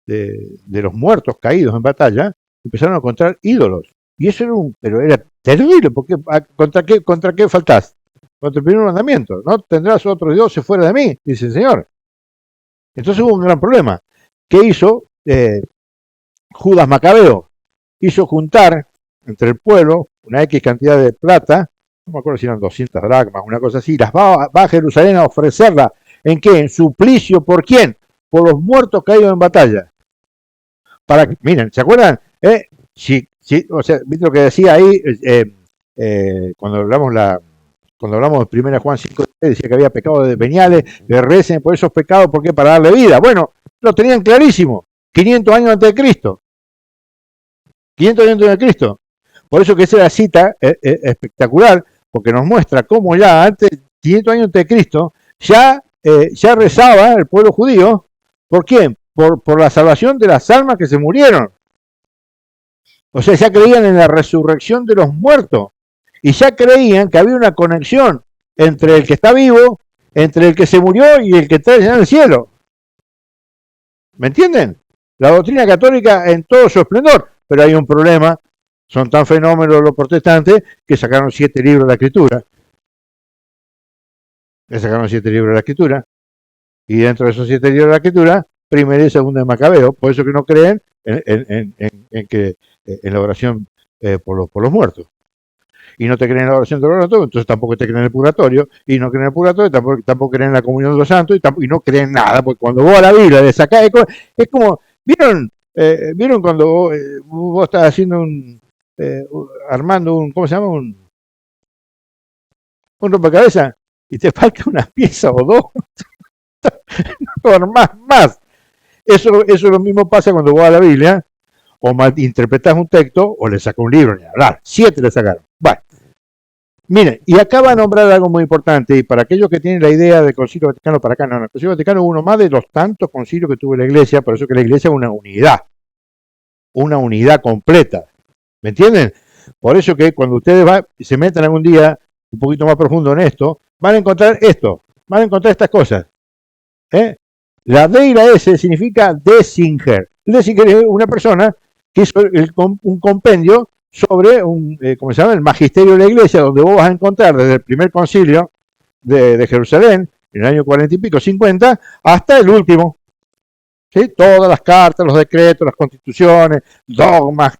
[SPEAKER 1] de los muertos caídos en batalla, empezaron a encontrar ídolos. Y eso pero era terrible, porque ¿contra qué faltás? Contra el primer mandamiento. No tendrás otros dioses fuera de mí, dice el Señor. Entonces hubo un gran problema. ¿Qué hizo Judas Macabeo? Hizo juntar entre el pueblo una X cantidad de plata, no me acuerdo si eran 200 dracmas, una cosa así, las va a Jerusalén a ofrecerla. ¿En qué? En suplicio. ¿Por quién? Por los muertos caídos en batalla. Miren, ¿se acuerdan? O sea, ¿viste lo que decía ahí? Cuando hablamos de 1 Juan 5, decía que había pecados veniales, que recen por esos pecados, ¿por qué? Para darle vida. Bueno, lo tenían clarísimo. 500 años antes de Cristo. 500 años antes de Cristo. Por eso que esa cita es espectacular, porque nos muestra cómo ya antes, 500 años antes de Cristo, ya rezaba el pueblo judío. ¿Por quién? Por la salvación de las almas que se murieron. O sea, ya creían en la resurrección de los muertos. Y ya creían que había una conexión entre el que está vivo, entre el que se murió y el que está en el cielo. ¿Me entienden? La doctrina católica en todo su esplendor. Pero hay un problema. Son tan fenómenos los protestantes que sacaron 7 libros de la Escritura. Y dentro de esos 7 libros de la Escritura, Primera y Segunda de Macabeo. Por eso que no creen en la oración por los muertos. Y no te creen en la oración de los muertos, entonces tampoco te creen en el purgatorio. Y no creen en el purgatorio, tampoco creen en la comunión de los santos. Y no creen nada, porque cuando vos a la Biblia le sacás, es como, ¿vieron cuando vos estás haciendo armando ¿cómo se llama? Un rompecabezas y te falta una pieza o dos, no armás más. Eso lo mismo pasa cuando vos a la Biblia o malinterpretás un texto o le sacás un libro, ni hablar. 7 le sacaron. Bueno, miren, y acá va a nombrar algo muy importante, y para aquellos que tienen la idea del Concilio Vaticano para acá, no, el Concilio Vaticano es uno más de los tantos concilios que tuvo la Iglesia, por eso que la Iglesia es una unidad completa. ¿Me entienden? Por eso que cuando ustedes se metan algún día un poquito más profundo en esto, van a encontrar estas cosas. La D y la S significa Desinger. Desinger es una persona que hizo un compendio sobre ¿cómo se llama? El magisterio de la Iglesia, donde vos vas a encontrar desde el primer concilio de Jerusalén, en el año 40 y pico, 50, hasta el último. ¿Sí? Todas las cartas, los decretos, las constituciones, dogmas,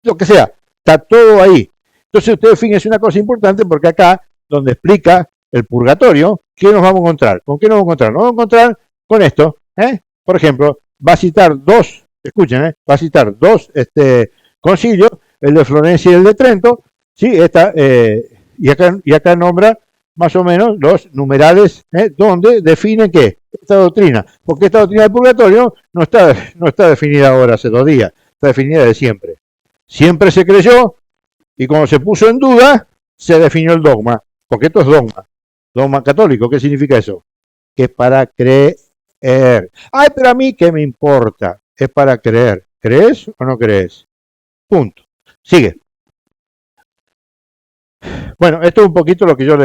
[SPEAKER 1] lo que sea, está todo ahí. Entonces ustedes fíjense una cosa importante, porque acá, donde explica el purgatorio, ¿qué nos vamos a encontrar? ¿Con qué nos vamos a encontrar? Nos vamos a encontrar con esto. Por ejemplo, va a citar dos concilios, el de Florencia y el de Trento, ¿sí? Y acá nombra más o menos los numerales, donde definen qué, esta doctrina, porque esta doctrina del purgatorio no está definida ahora hace 2 días, está definida de siempre. Siempre se creyó, y cuando se puso en duda, se definió el dogma, porque esto es dogma católico. ¿Qué significa eso? Que es para creer. Ay, pero a mí, ¿qué me importa? Es para creer. ¿Crees o no crees? Punto. Sigue. Bueno, esto es un poquito lo que yo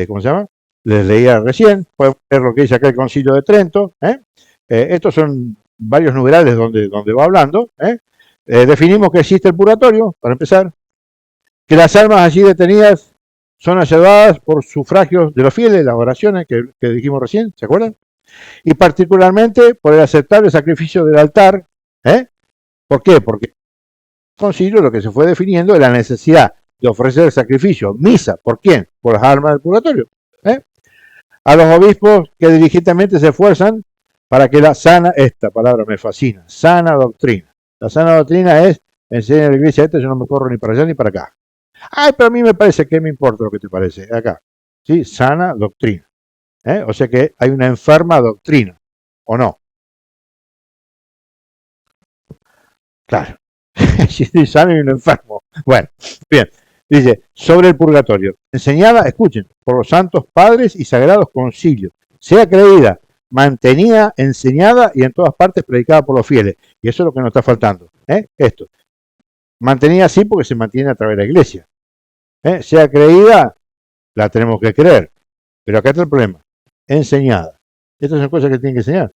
[SPEAKER 1] ¿cómo se llama? Les leía recién. Pueden ver lo que dice acá el Concilio de Trento. Estos son varios numerales donde va hablando. Definimos que existe el purgatorio, para empezar. Que las almas allí detenidas son ayudadas por sufragios de los fieles, las oraciones que dijimos recién, ¿se acuerdan? Y particularmente por el aceptable sacrificio del altar. ¿Por qué? Porque el concilio lo que se fue definiendo es la necesidad de ofrecer sacrificio, misa. ¿Por quién? Por las almas del purgatorio. A los obispos que diligentemente se esfuerzan para que esta palabra me fascina, sana doctrina. La sana doctrina es, enseña a la iglesia yo no me corro ni para allá ni para acá. Ay, pero a mí me parece que me importa lo que te parece, acá. ¿Sí? Sana doctrina. O sea que hay una enferma doctrina, ¿o no? Claro. Si estoy sano y un enfermo. Bueno, bien. Dice, sobre el purgatorio. Enseñada, escuchen, por los santos padres y sagrados concilios. Sea creída, mantenida, enseñada y en todas partes predicada por los fieles. Y eso es lo que nos está faltando. Esto. Mantenida así porque se mantiene a través de la iglesia. Sea creída, la tenemos que creer. Pero acá está el problema. Enseñada. Estas son cosas que tienen que enseñar.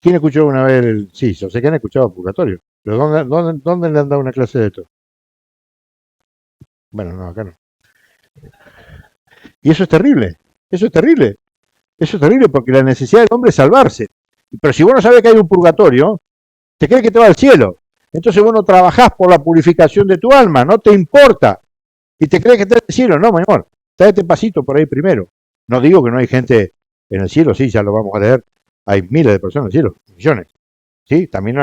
[SPEAKER 1] ¿Quién escuchó una vez el... Sí, yo sé que han escuchado purgatorio, pero ¿dónde le han dado una clase de esto? Bueno, no, acá no. Y eso es terrible, eso es terrible, eso es terrible porque la necesidad del hombre es salvarse. Pero si vos no sabes que hay un purgatorio, te crees que te va al cielo. Entonces vos no trabajás por la purificación de tu alma, no te importa. Y te crees que estás en el cielo, no, mi amor. Está este pasito por ahí primero. No digo que no hay gente en el cielo, sí, ya lo vamos a leer. Hay miles de personas en el cielo, millones. Sí, también,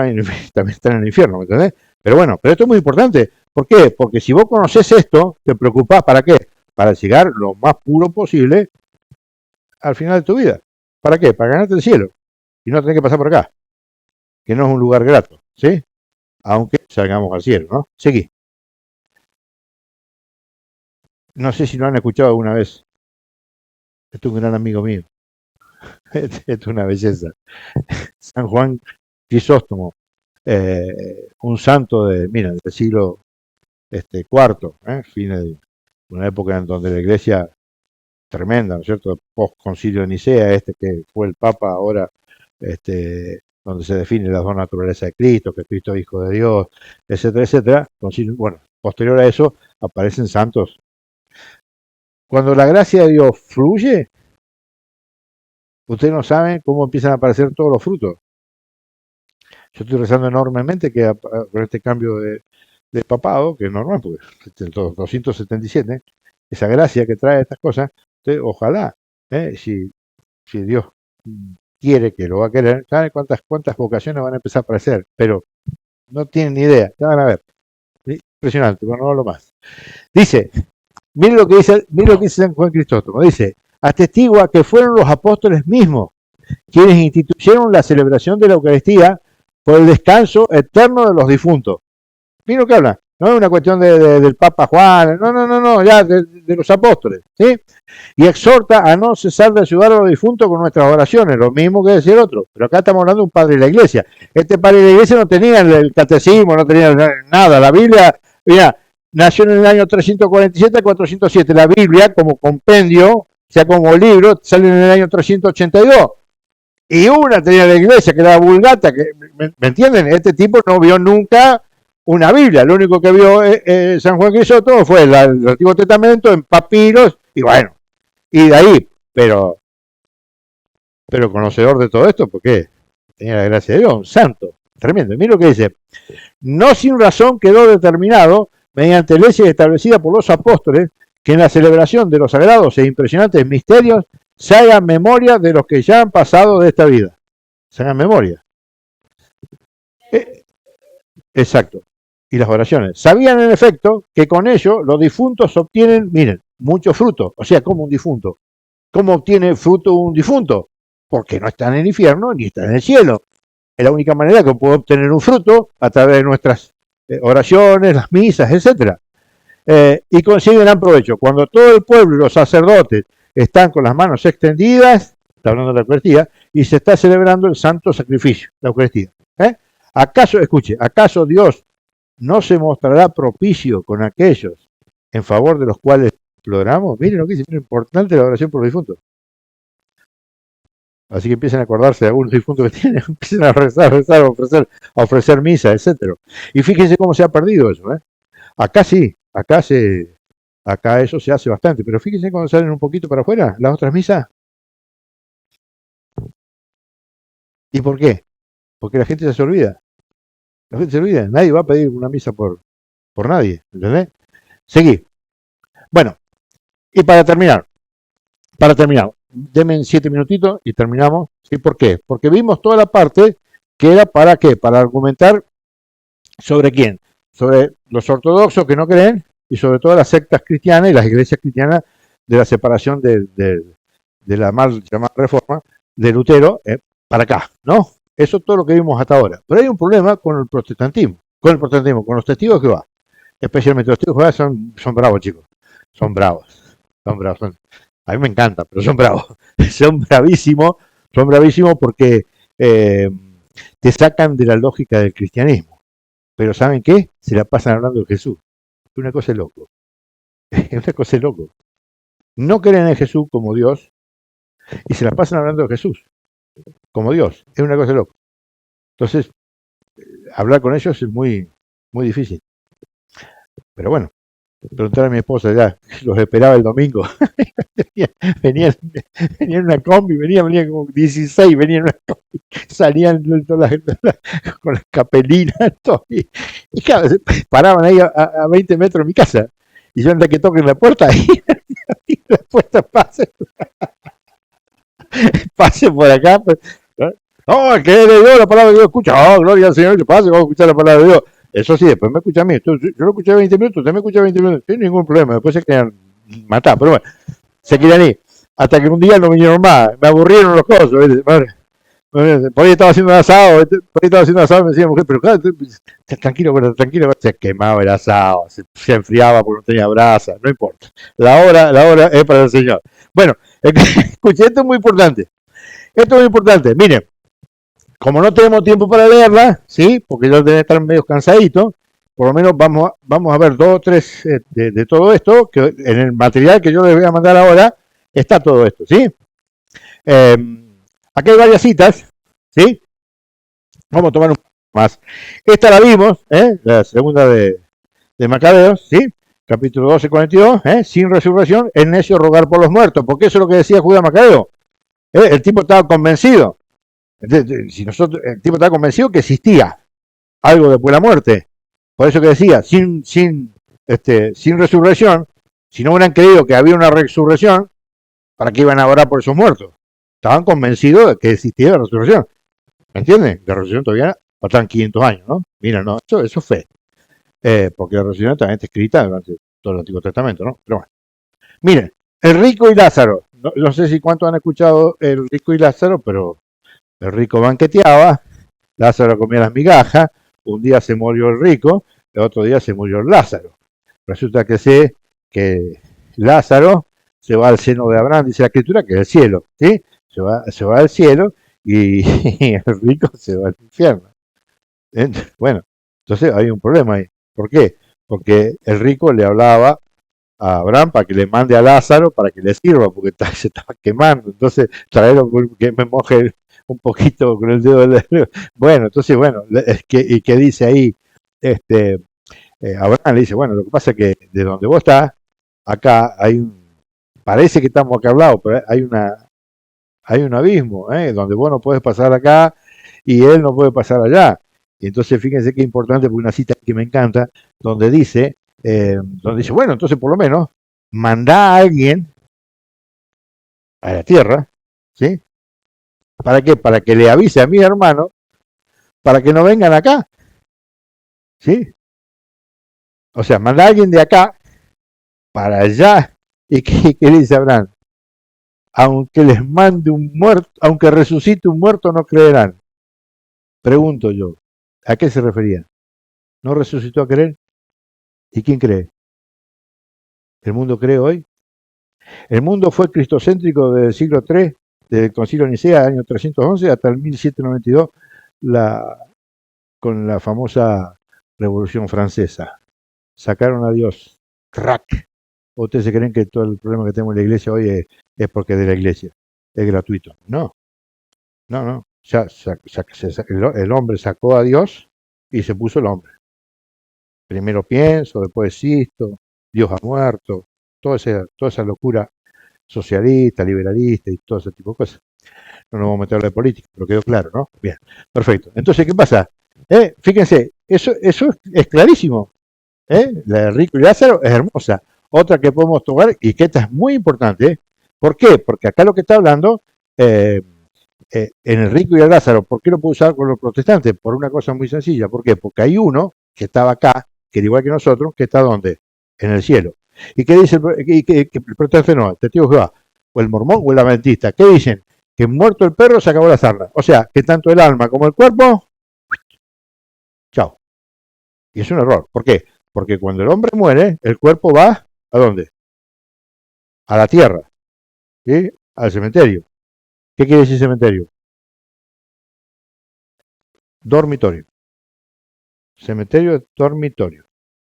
[SPEAKER 1] también están en el infierno, ¿me entendés? Pero bueno, pero esto es muy importante. ¿Por qué? Porque si vos conocés esto, te preocupás, ¿para qué? Para llegar lo más puro posible al final de tu vida. ¿Para qué? Para ganarte el cielo. Y no tener que pasar por acá, que no es un lugar grato, ¿sí? Aunque salgamos al cielo, ¿no? Seguí. No sé si lo han escuchado alguna vez. Esto es un gran amigo mío. Esto es una belleza. San Juan Crisóstomo, un santo del siglo cuarto, fines de una época en donde la iglesia tremenda, ¿no es cierto? Post concilio de Nicea, que fue el Papa ahora, donde se define las dos naturalezas de Cristo, que Cristo es Hijo de Dios, etcétera, etcétera. Concilio, bueno, posterior a eso aparecen santos. Cuando la gracia de Dios fluye, ustedes no saben cómo empiezan a aparecer todos los frutos. Yo estoy rezando enormemente que con este cambio de papado, que es normal, porque es 277, esa gracia que trae estas cosas, ojalá, si Dios quiere que lo va a querer, ¿saben cuántas vocaciones van a empezar a aparecer? Pero no tienen ni idea, ya van a ver. Impresionante, bueno, no hablo más. Dice, miren lo que dice San Juan Crisóstomo, dice, atestigua que fueron los apóstoles mismos quienes instituyeron la celebración de la Eucaristía por el descanso eterno de los difuntos. Miren lo que habla, no es una cuestión del Papa Juan, no, ya de los apóstoles, ¿sí? Y exhorta a no cesar de ayudar a los difuntos con nuestras oraciones, lo mismo que decía el otro, pero acá estamos hablando de un padre de la iglesia. Este padre de la iglesia no tenía el catecismo, no tenía nada, la Biblia, mira, nació en el año 347 a 407, la Biblia como compendio, o sea, como libro, sale en el año 382. Y una tenía la iglesia, que era Vulgata, que, ¿me entienden? Este tipo no vio nunca una Biblia, lo único que vio San Juan Crisóstomo fue el Antiguo Testamento en papiros, y bueno, y de ahí, pero conocedor de todo esto, porque tenía la gracia de Dios, un santo, tremendo. Mira lo que dice, no sin razón quedó determinado, mediante leyes establecidas por los apóstoles, que en la celebración de los sagrados e impresionantes misterios se haga memoria de los que ya han pasado de esta vida. Se hagan memoria. Exacto. Y las oraciones. Sabían en efecto que con ello los difuntos obtienen, miren, mucho fruto. O sea, como un difunto. ¿Cómo obtiene fruto un difunto? Porque no está en el infierno ni está en el cielo. Es la única manera que puede obtener un fruto a través de nuestras oraciones, las misas, etc. Y consigue gran provecho. Cuando todo el pueblo y los sacerdotes están con las manos extendidas, está hablando de la Eucaristía, y se está celebrando el santo sacrificio, la Eucaristía. ¿Acaso Dios no se mostrará propicio con aquellos en favor de los cuales imploramos? Miren lo que dice, es importante la oración por los difuntos. Así que empiezan a acordarse de algunos difuntos que tienen, empiezan a rezar, a ofrecer misa, etc. Y fíjense cómo se ha perdido eso. Acá sí, acá eso se hace bastante, pero fíjense cuando salen un poquito para afuera, las otras misas. ¿Y por qué? Porque la gente se olvida. La gente se olvida, nadie va a pedir una misa por nadie, ¿entendés? Seguí. Bueno, y para terminar, denme 7 minutitos y terminamos. ¿Sí? ¿Por qué? Porque vimos toda la parte que era para qué, para argumentar sobre quién, sobre los ortodoxos que no creen y sobre todo las sectas cristianas y las iglesias cristianas de la separación de la mal llamada reforma de Lutero para acá, ¿no? Eso es todo lo que vimos hasta ahora. Pero hay un problema con el protestantismo, con los testigos de Jehová. Especialmente los testigos de Jehová son bravos, chicos. Son bravos. A mí me encanta, pero son bravos. Son bravísimos porque te sacan de la lógica del cristianismo. Pero ¿saben qué? Se la pasan hablando de Jesús. Es una cosa de loco. Es una cosa de loco. No creen en Jesús como Dios, y se la pasan hablando de Jesús, como Dios. Es una cosa loca. Entonces, hablar con ellos es muy, muy difícil. Pero bueno, preguntar a mi esposa ya, los esperaba el domingo. venían, venían en una combi, venían como 16, venían en una combi, salían con las capelinas, todo, y claro, paraban ahí a 20 metros de mi casa. Y yo antes que toquen la puerta, y la puerta pase por acá. Pues, ¿no? No, que le dio la palabra de Dios, escucha, oh, gloria al Señor, que pase, vamos a escuchar la palabra de Dios. Eso sí, después me escucha a mí. Yo lo escuché 20 minutos, usted me escucha 20 minutos, sin ningún problema. Después se quedan matados, pero bueno, se quedan ahí. Hasta que un día no vinieron más, me aburrieron los cosas. Por ahí estaba haciendo un asado, me decía mujer, pero claro, tranquilo, se quemaba el asado, se enfriaba porque no tenía brasa, no importa. La hora es para el Señor. Bueno, escuché, esto es muy importante. Esto es muy importante. Miren, como no tenemos tiempo para leerla, ¿sí? Porque ya deben estar medio cansaditos, por lo menos vamos a ver 2 o 3 de todo esto, que en el material que yo les voy a mandar ahora está todo esto, ¿sí? Aquí hay varias citas, ¿sí? Vamos a tomar un más. Esta la vimos, la segunda de Macabeos, ¿sí? Capítulo 12, 42, sin resurrección, es necio rogar por los muertos, porque eso es lo que decía Judas Macabeo. El tipo estaba convencido. El tipo estaba convencido que existía algo después de la muerte. Por eso que decía, sin resurrección, si no hubieran creído que había una resurrección, ¿para qué iban a orar por esos muertos? Estaban convencidos de que existía la resurrección. ¿Me entienden? La resurrección todavía faltan 500 años, ¿no? Mira, no, eso es fe. Porque la resurrección también está escrita durante todo el Antiguo Testamento, ¿no? Pero bueno. Miren, el rico y Lázaro. No sé si cuántos han escuchado el rico y Lázaro, pero el rico banqueteaba, Lázaro comía las migajas, un día se murió el rico, el otro día se murió el Lázaro. Resulta que Lázaro se va al seno de Abraham, dice la escritura, que es el cielo, ¿sí? Se va al cielo y el rico se va al infierno. Bueno, entonces hay un problema ahí. ¿Por qué? Porque el rico le hablaba a Abraham para que le mande a Lázaro para que le sirva, porque se estaba quemando. Entonces, traerlo que me moje un poquito con el dedo. Bueno, entonces, bueno, ¿y qué dice ahí? Abraham le dice, bueno, lo que pasa es que de donde vos estás, acá parece que estamos acá al lado, pero hay un abismo, donde vos no puedes pasar acá y él no puede pasar allá. Y entonces fíjense qué importante, porque una cita que me encanta, donde dice, bueno, entonces por lo menos mandá a alguien a la tierra, ¿sí? ¿Para qué? Para que le avise a mis hermanos, para que no vengan acá, ¿sí? O sea, mandá a alguien de acá para allá. ¿Y qué dice Abraham? Aunque les mande un muerto, aunque resucite un muerto, no creerán. Pregunto yo, ¿a qué se refería? ¿No resucitó a creer? ¿Y quién cree? ¿El mundo cree hoy? El mundo fue cristocéntrico desde el siglo III, desde el Concilio de Nicea, año 311, hasta el 1792, con la famosa Revolución Francesa. Sacaron a Dios. ¡Crack! ¿Ustedes se creen que todo el problema que tenemos en la iglesia hoy es porque es de la iglesia? Es gratuito. No. El hombre sacó a Dios y se puso el hombre. Primero pienso, después existo, Dios ha muerto, toda esa locura socialista, liberalista y todo ese tipo de cosas. No nos vamos a meter en la política, pero quedó claro, ¿no? Bien, perfecto. Entonces, ¿qué pasa? Fíjense, eso es clarísimo. La de Rico y Lázaro es hermosa. Otra que podemos tomar, y que esta es muy importante. ¿Por qué? Porque acá lo que está hablando, en el Rico y el Lázaro, ¿por qué lo puedo usar con los protestantes? Por una cosa muy sencilla. ¿Por qué? Porque hay uno que estaba acá, que era igual que nosotros, que está ¿dónde? En el cielo. ¿Y qué dice que el protestante no? El testigo de Jehová, o el mormón o el adventista. ¿Qué dicen? Que muerto el perro se acabó la sarna. O sea, que tanto el alma como el cuerpo, chao. Y es un error. ¿Por qué? Porque cuando el hombre muere, el cuerpo va ¿a dónde? A la tierra, ¿sí? Al cementerio. ¿Qué quiere decir cementerio? Dormitorio. Cementerio es dormitorio.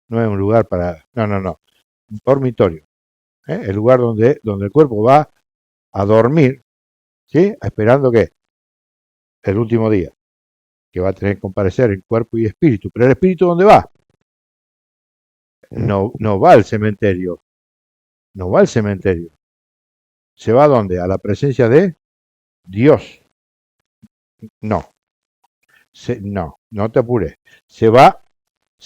[SPEAKER 1] No es un lugar para... No. Dormitorio. El lugar donde el cuerpo va a dormir, ¿sí? Esperando que el último día, que va a tener que comparecer en cuerpo y espíritu. Pero el espíritu, ¿dónde va? No va al cementerio. No va al cementerio. ¿Se va a dónde? A la presencia de Dios. No. No te apures. Se va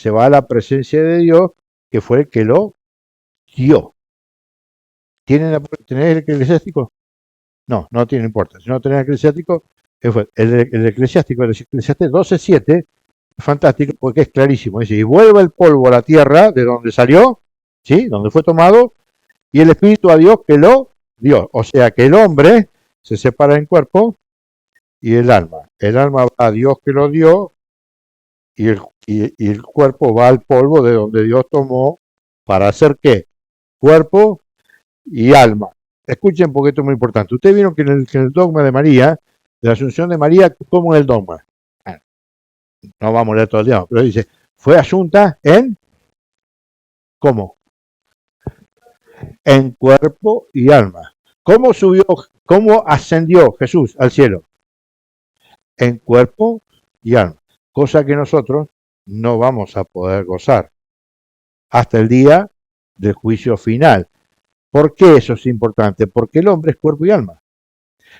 [SPEAKER 1] a la presencia de Dios, que fue el que lo dio. ¿Tenés el eclesiástico? No tiene importa. Si no tenés el eclesiástico, el eclesiástico, el Eclesiastés 12:7, es fantástico porque es clarísimo. Dice, y vuelva el polvo a la tierra de donde salió, ¿sí? Donde fue tomado, y el espíritu a Dios que lo dio. O sea que el hombre se separa en cuerpo y el alma. El alma va a Dios que lo dio, y el cuerpo va al polvo de donde Dios tomó para hacer ¿qué? Cuerpo y alma. Escuchen porque esto es muy importante. Ustedes vieron que en el dogma de María, de la Asunción de María, ¿cómo es el dogma? No vamos a leer todo el día, pero dice, fue asunta en, ¿cómo? En cuerpo y alma. ¿Cómo ascendió Jesús al cielo? En cuerpo y alma. Cosa que nosotros no vamos a poder gozar hasta el día del juicio final. ¿Por qué eso es importante? Porque el hombre es cuerpo y alma.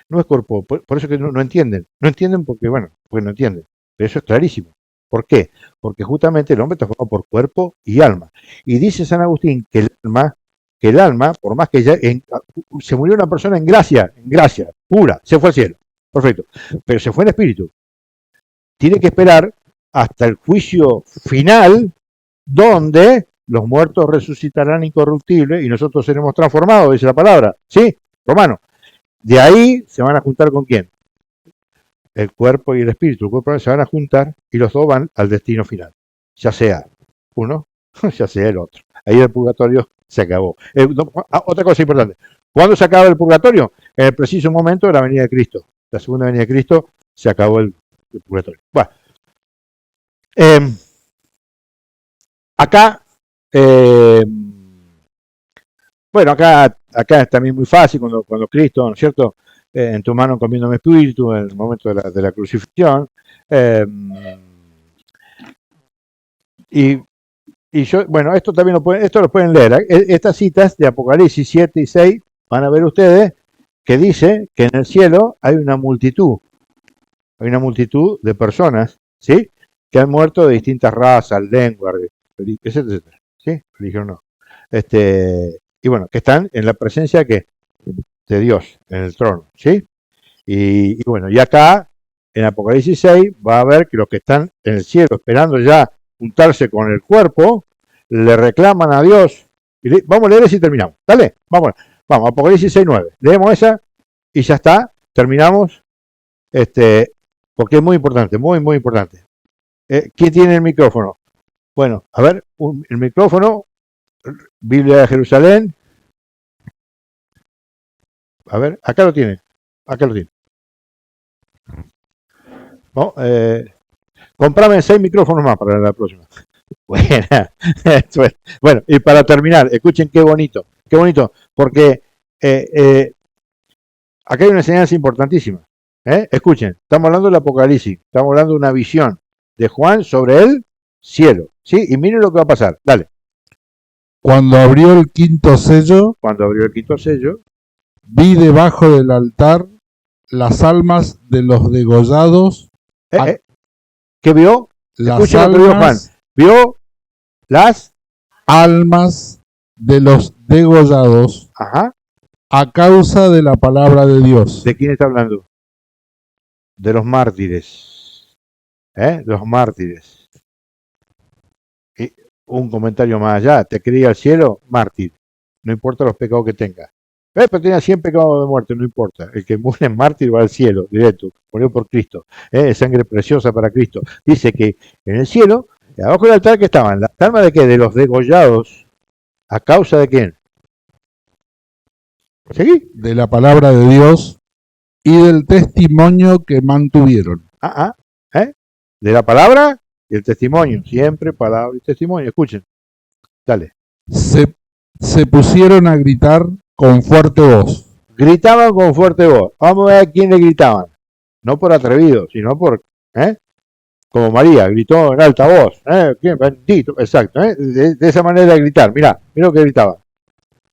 [SPEAKER 1] No es cuerpo, por eso que no entienden. No entienden porque no entienden. Pero eso es clarísimo. ¿Por qué? Porque justamente el hombre está formado por cuerpo y alma. Y dice San Agustín que el alma, por más que ya se murió una persona en gracia pura, se fue al cielo. Perfecto. Pero se fue en espíritu. Tiene que esperar hasta el juicio final, donde los muertos resucitarán incorruptibles y nosotros seremos transformados, dice la palabra. ¿Sí? Romano. De ahí se van a juntar ¿con quién? El cuerpo y el espíritu. El cuerpo se van a juntar y los dos van al destino final. Ya sea uno, ya sea el otro. Ahí el purgatorio se acabó. Otra cosa importante. ¿Cuándo se acaba el purgatorio? En el preciso momento de la venida de Cristo. La segunda venida de Cristo se acabó el purgatorio. Bueno. Acá acá es también muy fácil cuando Cristo, ¿no es cierto? En tu mano encomiendo mi espíritu en el momento de la crucifixión. Esto también lo pueden leer. Estas citas de Apocalipsis 7 y 6 van a ver ustedes que dice que en el cielo hay una multitud de personas, ¿sí? Que han muerto de distintas razas, lenguas, etcétera, ¿sí? Religión no. Y bueno, que están en la presencia de Dios, en el trono, ¿sí? Y bueno, y acá, en Apocalipsis 6, va a ver que los que están en el cielo esperando ya juntarse con el cuerpo, le reclaman a Dios. Vamos a leer eso y terminamos. Dale, vamos, Apocalipsis 6:9. Leemos esa y ya está, terminamos, porque es muy importante, muy, muy importante. ¿Quién tiene el micrófono? Bueno, a ver, el micrófono, Biblia de Jerusalén. A ver, acá lo tiene. ¿No? Comprame 6 micrófonos más para la próxima. Bueno, y para terminar, escuchen qué bonito, porque acá hay una enseñanza importantísima. Escuchen, estamos hablando del Apocalipsis, estamos hablando de una visión de Juan sobre el cielo, ¿sí? Y miren lo que va a pasar, dale.
[SPEAKER 5] Cuando abrió el quinto sello, vi debajo del altar las almas de los degollados.
[SPEAKER 1] ¿Qué vio? Escuchen lo que vio Juan. Vio las
[SPEAKER 5] almas de los degollados.
[SPEAKER 1] Ajá.
[SPEAKER 5] A causa de la palabra de Dios.
[SPEAKER 1] ¿De quién está hablando? De los mártires. Los mártires. Y un comentario más allá. ¿Te quería al cielo? Mártir. No importa los pecados que tenga. Pero tenía 100 pecados de muerte, no importa. El que muere en mártir va al cielo, directo. Murió por Cristo. Sangre preciosa para Cristo. Dice que en el cielo, abajo del altar que estaban, ¿las almas de qué? De los degollados. ¿A causa de quién? ¿Seguí?
[SPEAKER 5] De la palabra de Dios y del testimonio que mantuvieron.
[SPEAKER 1] De la palabra y el testimonio. Siempre palabra y testimonio. Escuchen. Dale.
[SPEAKER 5] Se pusieron a gritar con fuerte voz.
[SPEAKER 1] gritaban con fuerte voz. Vamos a ver a quién le gritaban. No por atrevido, sino por, como María, gritó en alta voz. ¿Quién? Bendito, exacto. De esa manera de gritar. Mirá lo que gritaba.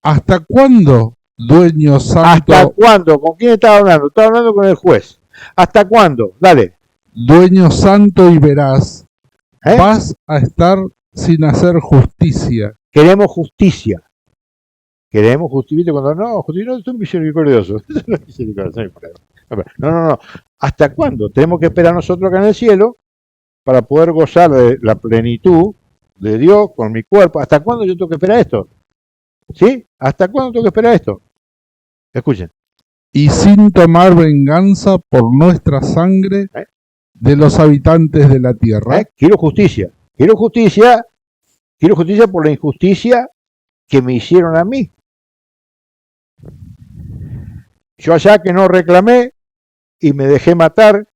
[SPEAKER 5] ¿Hasta cuándo, dueño santo?
[SPEAKER 1] ¿Hasta cuándo? ¿Con quién estaba hablando? Estaba hablando con el juez. ¿Hasta cuándo? Dale.
[SPEAKER 5] Dueño santo y veraz,
[SPEAKER 1] ¿Eh?
[SPEAKER 5] vas a estar sin hacer justicia.
[SPEAKER 1] Queremos justicia. Queremos justicia. Cuando no, justicia, no, estoy misericordioso. No. ¿Hasta cuándo? Tenemos que esperar nosotros acá en el cielo para poder gozar de la plenitud de Dios con mi cuerpo. ¿Hasta cuándo yo tengo que esperar esto? ¿Sí? ¿Hasta cuándo tengo que esperar esto? Escuchen.
[SPEAKER 5] Y sin tomar venganza por nuestra sangre de los habitantes de la tierra.
[SPEAKER 1] Quiero justicia. Quiero justicia por la injusticia que me hicieron a mí. Yo allá que no reclamé y me dejé matar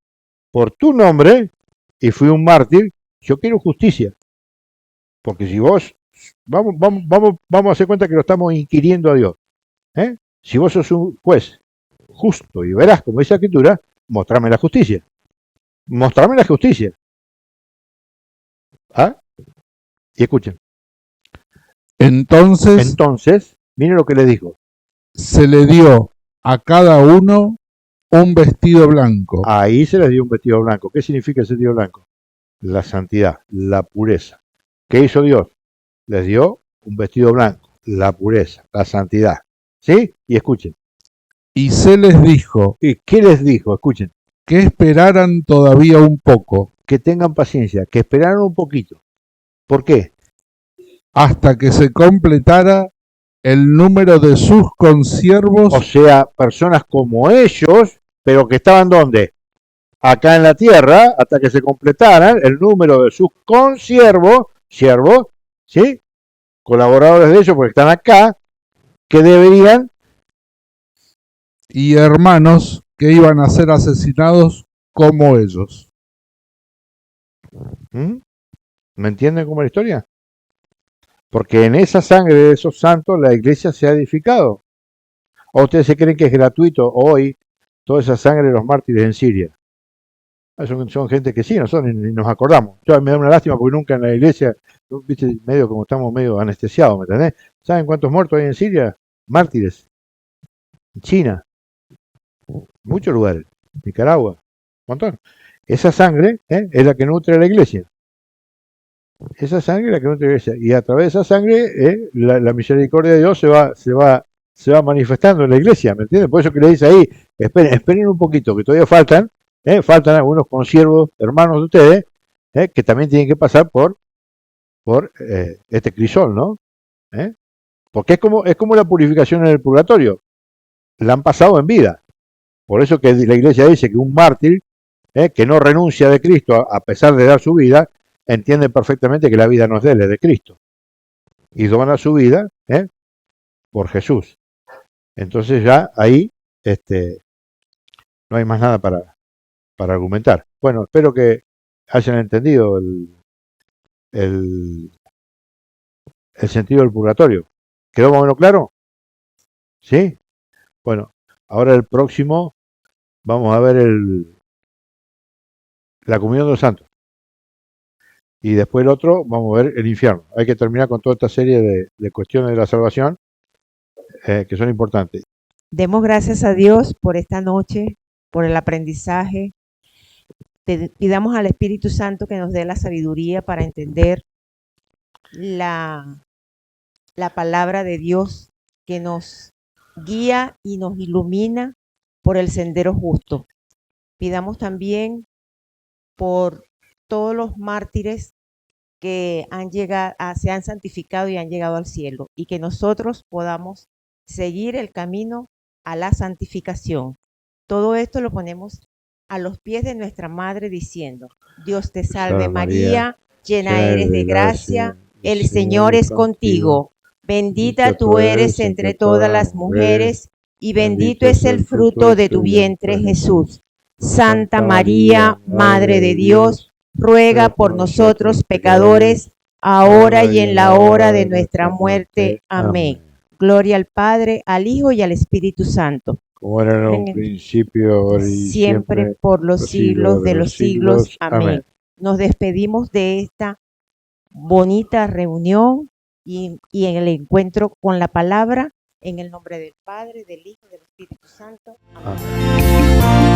[SPEAKER 1] por tu nombre y fui un mártir, yo quiero justicia. Porque si vos, vamos a hacer cuenta que lo estamos inquiriendo a Dios. Si vos sos un juez justo y verás, como dice la Escritura, mostrame la justicia. Mostrame la justicia. Y escuchen. Entonces, miren lo que le dijo.
[SPEAKER 5] Se le dio a cada uno un vestido blanco.
[SPEAKER 1] Ahí se les dio un vestido blanco. ¿Qué significa el vestido blanco? La santidad, la pureza. ¿Qué hizo Dios? Les dio un vestido blanco, la pureza, la santidad. ¿Sí? Y escuchen.
[SPEAKER 5] Y se les dijo.
[SPEAKER 1] ¿Y qué les dijo? Escuchen.
[SPEAKER 5] Que esperaran todavía un poco.
[SPEAKER 1] Que tengan paciencia, que esperaran un poquito. ¿Por qué?
[SPEAKER 5] Hasta que se completara el número de sus consiervos.
[SPEAKER 1] O sea, personas como ellos, pero que estaban ¿dónde? Acá en la tierra, hasta que se completaran el número de sus consiervos, siervos, ¿sí? Colaboradores de ellos, porque están acá, que deberían.
[SPEAKER 5] Y hermanos que iban a ser asesinados como ellos.
[SPEAKER 1] ¿Me entienden cómo es la historia? Porque en esa sangre de esos santos la iglesia se ha edificado. ¿O ustedes se creen que es gratuito hoy toda esa sangre de los mártires en Siria? Son gente que sí, nosotros ni nos acordamos. Yo me da una lástima porque nunca en la iglesia, viste, medio como estamos medio anestesiados, ¿me entendés? ¿Saben cuántos muertos hay en Siria? Mártires. En China. Muchos lugares. Nicaragua. Un montón. Esa sangre es la que nutre a la iglesia. Esa sangre es la que nutre a la iglesia. Y a través de esa sangre, la misericordia de Dios se va manifestando en la iglesia, ¿me entienden? Por eso que le dice ahí, esperen un poquito, que todavía faltan algunos consiervos, hermanos de ustedes, que también tienen que pasar por este crisol, ¿no? Porque es como la purificación en el purgatorio. La han pasado en vida. Por eso que la iglesia dice que un mártir que no renuncia de Cristo a pesar de dar su vida, entiende perfectamente que la vida no es de él, es de Cristo. Y dona su vida por Jesús. Entonces ya ahí no hay más nada para argumentar. Bueno, espero que hayan entendido el sentido del purgatorio. ¿Quedó más o menos claro? ¿Sí? Bueno, ahora el próximo vamos a ver la comunión de los santos. Y después el otro vamos a ver el infierno. Hay que terminar con toda esta serie de cuestiones de la salvación que son importantes.
[SPEAKER 2] Demos gracias a Dios por esta noche, por el aprendizaje. Pidamos al Espíritu Santo que nos dé la sabiduría para entender la palabra de Dios, que nos guía y nos ilumina por el sendero justo. Pidamos también por todos los mártires que se han santificado y han llegado al cielo, y que nosotros podamos seguir el camino a la santificación. Todo esto lo ponemos a los pies de nuestra Madre diciendo: Dios te salve María, llena eres de gracia, el Señor es contigo. Bendita tú eres entre todas las mujeres, y bendito es el fruto de tu vientre, Jesús. Santa María, Madre de Dios, ruega por nosotros pecadores, ahora y en la hora de nuestra muerte. Amén.
[SPEAKER 6] Gloria al Padre, al Hijo y al Espíritu Santo,
[SPEAKER 1] Como era en un
[SPEAKER 6] En el-
[SPEAKER 1] principio, ahora y
[SPEAKER 6] siempre por los siglos de los siglos. Amén.
[SPEAKER 1] Amén.
[SPEAKER 6] Nos despedimos de esta bonita reunión y en el encuentro con la palabra, en el nombre del Padre, del Hijo y del Espíritu Santo. Amén.